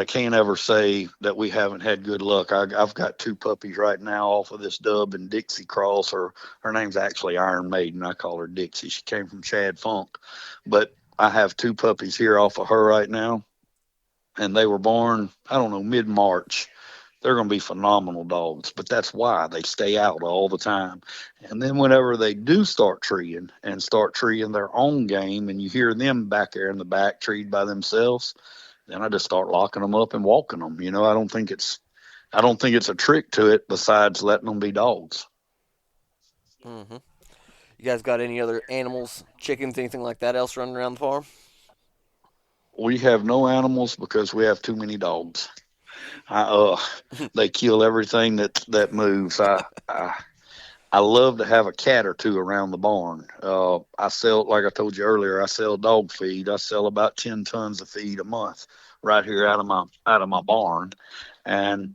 can't ever say that we haven't had good luck. I've got two puppies right now off of this Dub and Dixie cross. Her name's actually Iron Maiden. I call her Dixie. She came from Chad Funk. But I have two puppies here off of her right now, and they were born, I don't know, mid-March. They're going to be phenomenal dogs, but that's why they stay out all the time. And then whenever they do start treeing their own game, and you hear them back there in the back treed by themselves, then I just start locking them up and walking them. I don't think it's a trick to it besides letting them be dogs. Mm-hmm. You guys got any other animals, chickens, anything like that else running around the farm? We have no animals because we have too many dogs. They kill everything that moves. I love to have a cat or two around the barn. I sell, like I told you earlier, I sell dog feed. I sell about 10 tons of feed a month right here out of my barn. And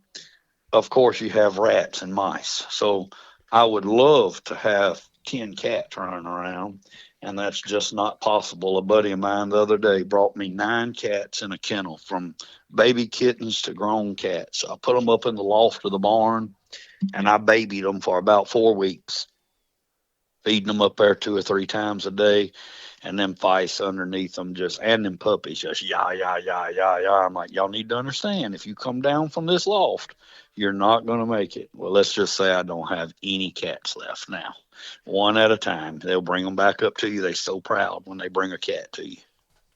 of course you have rats and mice. So I would love to have 10 cats running around, and that's just not possible. A buddy of mine the other day brought me 9 cats in a kennel, from baby kittens to grown cats. I put them up in the loft of the barn, and I babied them for about 4 weeks, feeding them up there 2 or 3 times a day. and them fights underneath them just, and them puppies just yah yah yah yah yah. I'm like, y'all need to understand, if you come down from this loft, you're not going to make it. Well, let's just say I don't have any cats left now. One at a time, they'll bring them back up to you. They're so proud when they bring a cat to you.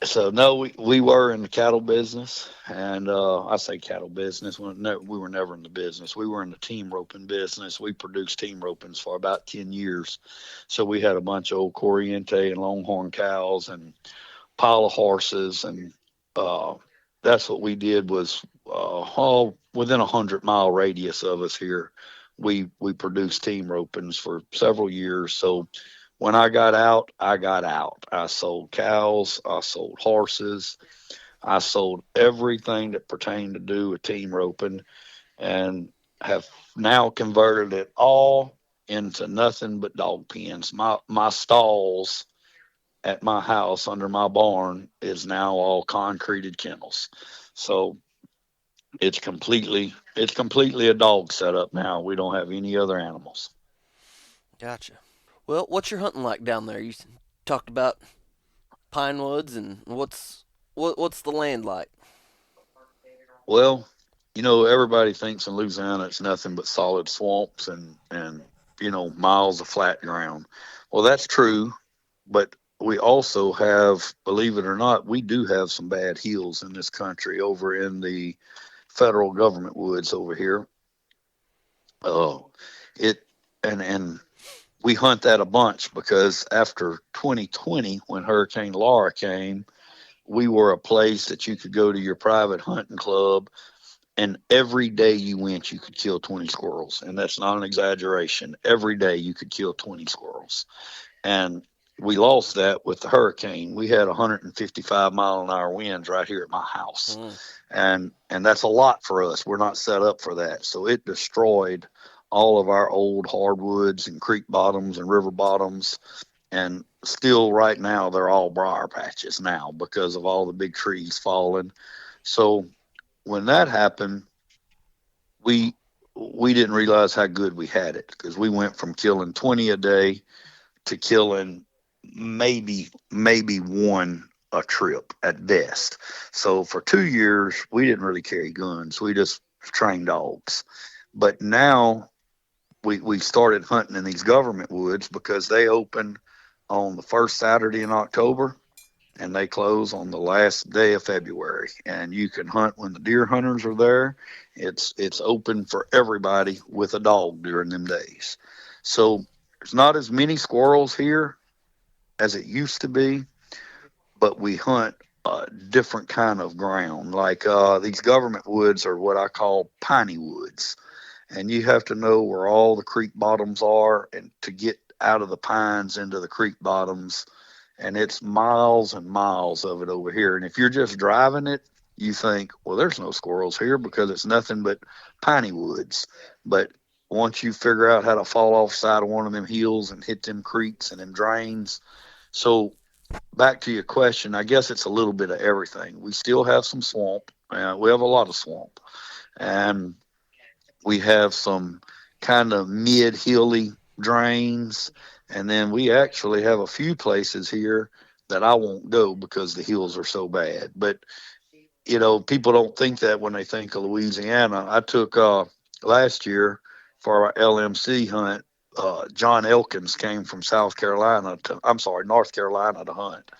So no, we were in the cattle business, and I say cattle business. We were never in the business. We were in the team roping business. We produced team ropings for about 10 years. So we had a bunch of old Corriente and Longhorn cows and pile of horses, and uh, that's what we did. Was all within 100-mile radius of us here. We produced team ropings for several years. So when I got out, I got out. I sold cows, I sold horses, I sold everything that pertained to do with team roping, and have now converted it all into nothing but dog pens. My stalls at my house under my barn is now all concreted kennels. So it's completely a dog setup now. We don't have any other animals. Gotcha. Well, what's your hunting like down there? You talked about pine woods, and what's the land like? Well, everybody thinks in Louisiana it's nothing but solid swamps and miles of flat ground. Well, that's true, but we also have, believe it or not, we do have some bad hills in this country over in the federal government woods over here. Oh, it and we hunt that a bunch because after 2020, when Hurricane Laura came, we were a place that you could go to your private hunting club, and every day you went, you could kill 20 squirrels. And that's not an exaggeration. Every day you could kill 20 squirrels. And we lost that with the hurricane. We had 155-mile-an-hour winds right here at my house. Mm. And that's a lot for us. We're not set up for that. So it destroyed all of our old hardwoods and creek bottoms and river bottoms. And still right now, they're all briar patches now because of all the big trees falling. So when that happened, we we didn't realize how good we had it, because we went from killing 20 a day to killing maybe one a trip at best. So for 2 years, we didn't really carry guns. We just trained dogs. But now we started hunting in these government woods because they open on the first Saturday in October and they close on the last day of February. And you can hunt when the deer hunters are there. It's open for everybody with a dog during them days. So there's not as many squirrels here as it used to be, but we hunt a different kind of ground. Like these government woods are what I call piney woods, and you have to know where all the creek bottoms are, and to get out of the pines into the creek bottoms. And it's miles and miles of it over here. And if you're just driving it, you think, well, there's no squirrels here because it's nothing but piney woods. But once you figure out how to fall off the side of one of them hills and hit them creeks and them drains. So back to your question, I guess it's a little bit of everything. We still have some swamp. We have a lot of swamp. And we have some kind of mid-hilly drains. And then we actually have a few places here that I won't go because the hills are so bad. But, people don't think that when they think of Louisiana. I took last year for our LMC hunt, John Elkins came from North Carolina to hunt.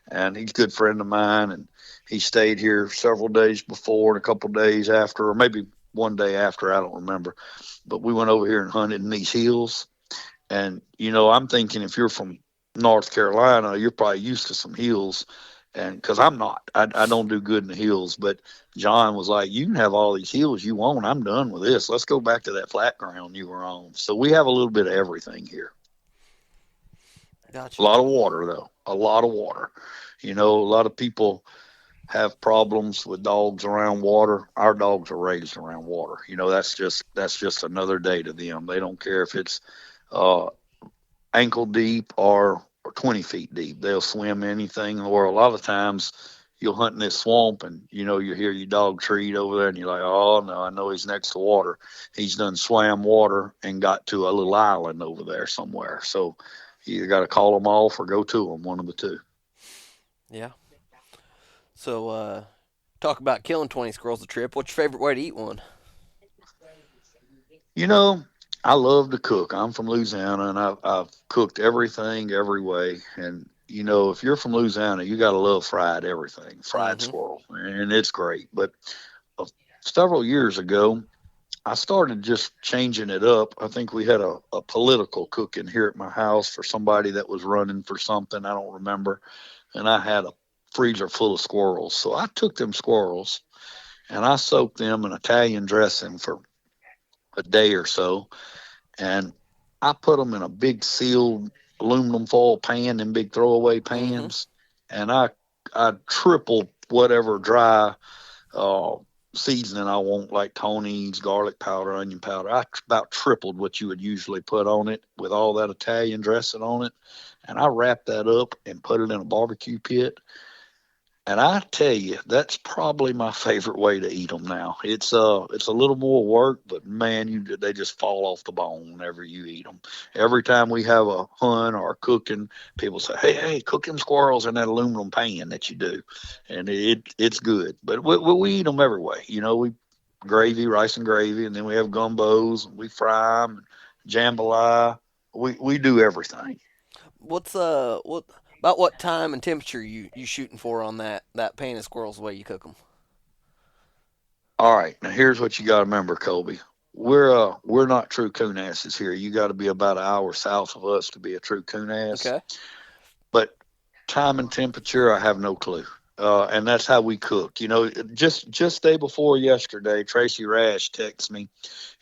And he's a good friend of mine. And he stayed here several days before and a couple of days after, or maybe one day after, I don't remember. But we went over here and hunted in these hills. And, I'm thinking if you're from North Carolina, you're probably used to some hills. And because I'm not, I don't do good in the hills. But John was like, you can have all these hills you want. I'm done with this. Let's go back to that flat ground you were on. So we have a little bit of everything here. A Gotcha. lot of water, though. A lot of water. A lot of people have problems with dogs around water. Our dogs are raised around water. That's just another day to them. They don't care if it's uh, ankle deep or 20 feet deep. They'll swim anything in the world. A lot of times you'll hunt in this swamp and, you hear your dog treat over there and you're like, oh, no, I know he's next to water. He's done swam water and got to a little island over there somewhere. So you either got to call them off or go to them, one of the two. Yeah. So, talk about killing 20 squirrels a trip. What's your favorite way to eat one? You know, I love to cook. I'm from Louisiana, and I've cooked everything every way. And if you're from Louisiana, you got to love fried everything, fried Mm-hmm. squirrel, and it's great. But uh, several years ago, I started just changing it up. I think we had a political cooking here at my house for somebody that was running for something. I don't remember. And I had a freezer full of squirrels. So I took them squirrels and I soaked them in Italian dressing for a day or so. And I put them in a big sealed aluminum foil pan in big throwaway Mm-hmm. pans. And I tripled whatever dry uh, seasoning I want, like Tony's, garlic powder, onion powder. I about tripled what you would usually put on it with all that Italian dressing on it. And I wrapped that up and put it in a barbecue pit. And I tell you, that's probably my favorite way to eat them now. It's a little more work, but man, they just fall off the bone whenever you eat them. Every time we have a hunt or cooking, people say, "Hey, cook them squirrels in that aluminum pan that you do," and it's good. But we eat them every way. We gravy, rice and gravy, and then we have gumbos. And we fry them, jambalaya. We do everything. What about what time and temperature you shooting for on that pan of squirrels the way you cook them? All right, now here's what you got to remember, Colby. We're not true coon asses here. You got to be about an hour south of us to be a true coon ass. Okay. But time and temperature, I have no clue. And that's how we cook. Just day before yesterday, Tracy Rash texted me,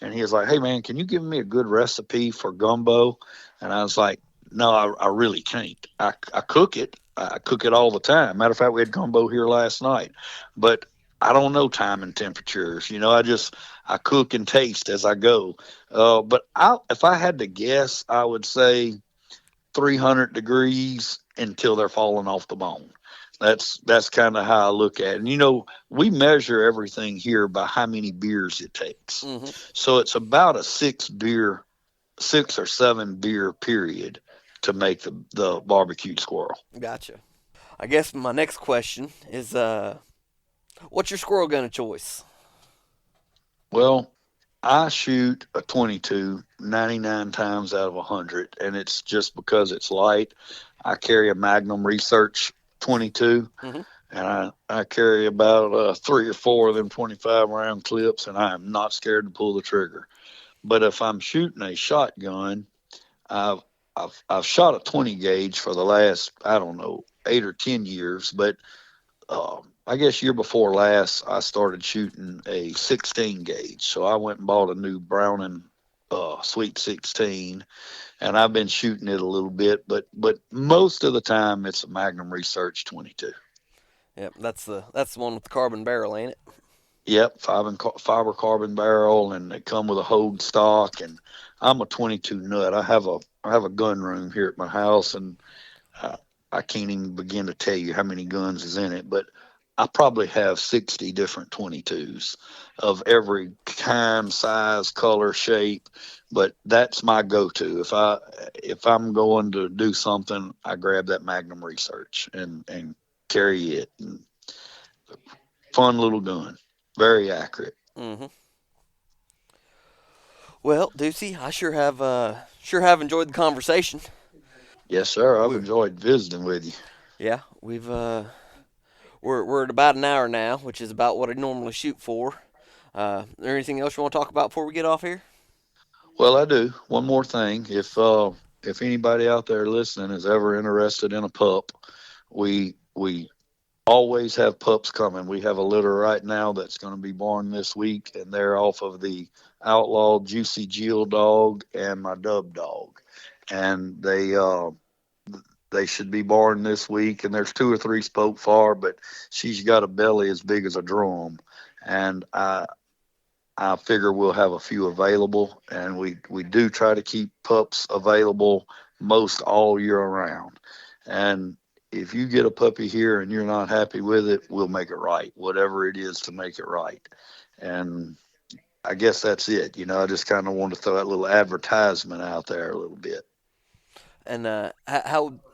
and he was like, "Hey man, can you give me a good recipe for gumbo?" And I was like, "No, I really can't. I cook it. I cook it all the time. Matter of fact, we had gumbo here last night, but I don't know time and temperatures. I cook and taste as I go. But if I had to guess, I would say 300 degrees until they're falling off the bone. That's kind of how I look at it. And we measure everything here by how many beers it takes. Mm-hmm. So it's about a 6 or 7 beer period to make the barbecued squirrel. Gotcha. I guess my next question is, what's your squirrel gun of choice? Well, I shoot a 22 99 times out of 100, and it's just because it's light. I carry a Magnum Research 22, Mm-hmm. and I carry about 3 or 4 of them 25 round clips, and I am not scared to pull the trigger. But if I'm shooting a shotgun, I've I've shot a 20 gauge for the last, I don't know, 8 or 10 years, but I guess year before last I started shooting a 16 gauge. So I went and bought a new Browning Sweet 16, and I've been shooting it a little bit, but most of the time it's a Magnum Research 22. Yep, that's the one with the carbon barrel, ain't it? Yep, fiber carbon barrel, and they come with a hold stock. And I'm a 22 nut. I have a gun room here at my house, and I, I can't even begin to tell you how many guns is in it. But I probably have 60 different 22s of every kind, size, color, shape. But that's my go-to. If I'm going to do something, I grab that Magnum Research and carry it. And fun little gun, very accurate. Mm-hmm. Well, Ducey, I sure have enjoyed the conversation. Yes, sir. I've We enjoyed visiting with you. Yeah, we're at about an hour now, which is about what I normally shoot for. Is there anything else you want to talk about before we get off here? Well, I do. One more thing. If anybody out there listening is ever interested in a pup, we always have pups coming. We have a litter right now that's going to be born this week, and they're off of the outlaw Juicy Jill dog and my dub dog, and they should be born this week. And there's 2 or 3 spoke far, but she's got a belly as big as a drum, and I figure we'll have a few available, and we do try to keep pups available most all year around. And if you get a puppy here and you're not happy with it, we'll make it right, whatever it is to make it right. And I guess that's it. I just kind of want to throw that little advertisement out there a little bit. And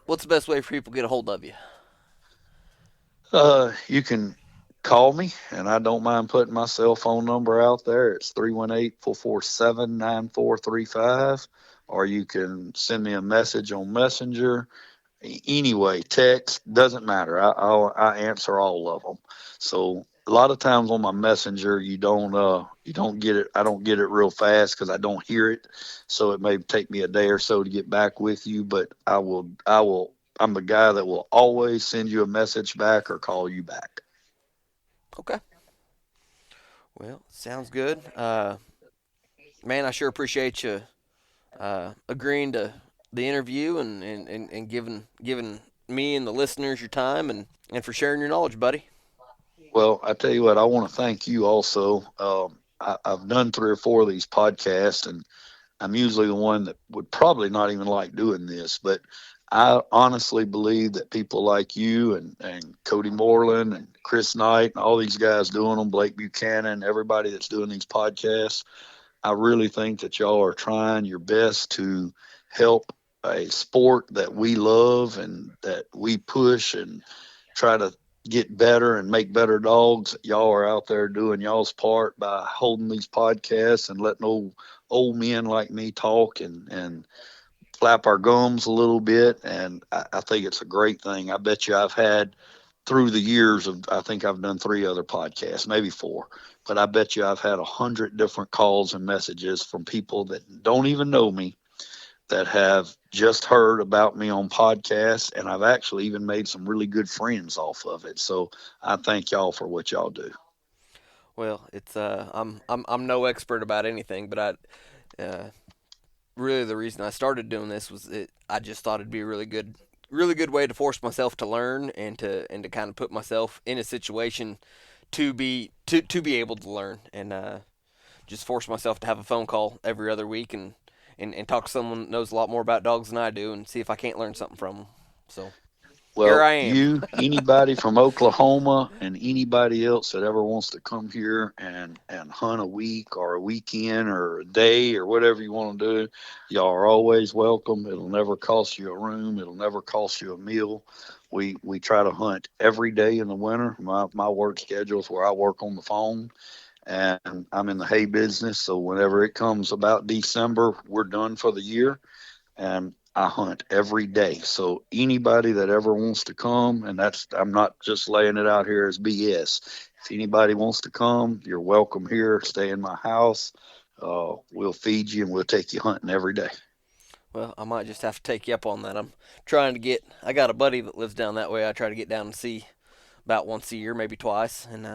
what's the best way for people to get a hold of you? You can call me, and I don't mind putting my cell phone number out there. It's 318-447-9435. Or you can send me a message on Messenger. Anyway, text doesn't matter. I answer all of them. So a lot of times on my messenger, you don't get it. I don't get it real fast because I don't hear it. So it may take me a day or so to get back with you. But I will. I'm the guy that will always send you a message back or call you back. Okay. Well, sounds good. Man, I sure appreciate you agreeing to the interview and giving me and the listeners your time and for sharing your knowledge, buddy. Well, I tell you what, I want to thank you also. I've done 3 or 4 of these podcasts, and I'm usually the one that would probably not even like doing this, but I honestly believe that people like you and Cody Moreland and Chris Knight and all these guys doing them, Blake Buchanan, everybody that's doing these podcasts, I really think that y'all are trying your best to help a sport that we love and that we push and try to get better and make better dogs. Y'all are out there doing y'all's part by holding these podcasts and letting old men like me talk and flap our gums a little bit. And I think it's a great thing. I bet you I've had through the years of, I think I've done 3 other podcasts, maybe 4, but I bet you I've had 100 different calls and messages from people that don't even know me that have just heard about me on podcasts, and I've actually even made some really good friends off of it. So I thank y'all for what y'all do. Well, it's I'm no expert about anything, but really the reason I started doing this was I just thought it'd be a really good way to force myself to learn and to kind of put myself in a situation to be able to learn and just force myself to have a phone call every other week and talk to someone that knows a lot more about dogs than I do and see if I can't learn something from them. So here Well, I am. you, anybody from Oklahoma, and anybody else that ever wants to come here and hunt a week or a weekend or a day or whatever you want to do, y'all are always welcome. It'll never cost you a room. It'll never cost you a meal. We try to hunt every day in the winter. My work schedule is where I work on the phone, and I'm in the hay business. So whenever it comes about December, we're done for the year, and I hunt every day. So anybody that ever wants to come, and I'm not just laying it out here as BS. If anybody wants to come, you're welcome here. Stay in my house. We'll feed you and we'll take you hunting every day. Well, I might just have to take you up on that. I'm trying to get. I got a buddy that lives down that way. I try to get down and see about once a year, maybe twice, and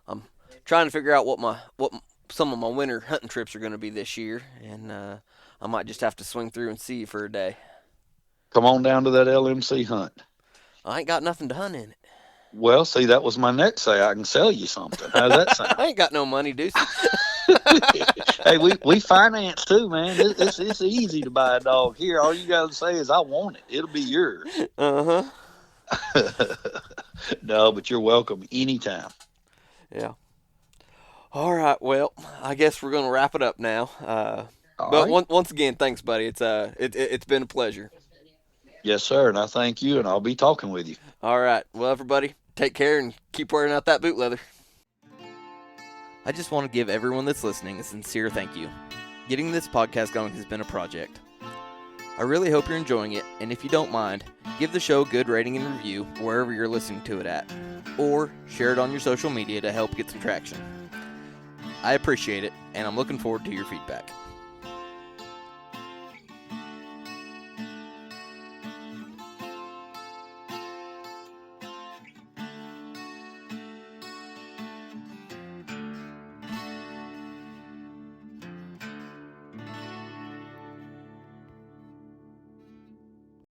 I'm trying to figure out what some of my winter hunting trips are going to be this year, and I might just have to swing through and see you for a day. Come on down to that LMC hunt. I ain't got nothing to hunt in it. Well, see, that was my next say. I can sell you something. How's that sound? I ain't got no money, Ducie. Hey, we finance too, man. It's easy to buy a dog here. All you got to say is I want it. It'll be yours. Uh huh. No, but you're welcome anytime. Yeah. All right. Well, I guess we're gonna wrap it up now. All But right. once again, thanks, buddy. It's been a pleasure. Yes, sir. And I thank you, and I'll be talking with you. All right. Well, everybody, take care and keep wearing out that boot leather. I just want to give everyone that's listening a sincere thank you. Getting this podcast going has been a project. I really hope you're enjoying it, and if you don't mind, give the show a good rating and review wherever you're listening to it at, or share it on your social media to help get some traction. I appreciate it, and I'm looking forward to your feedback.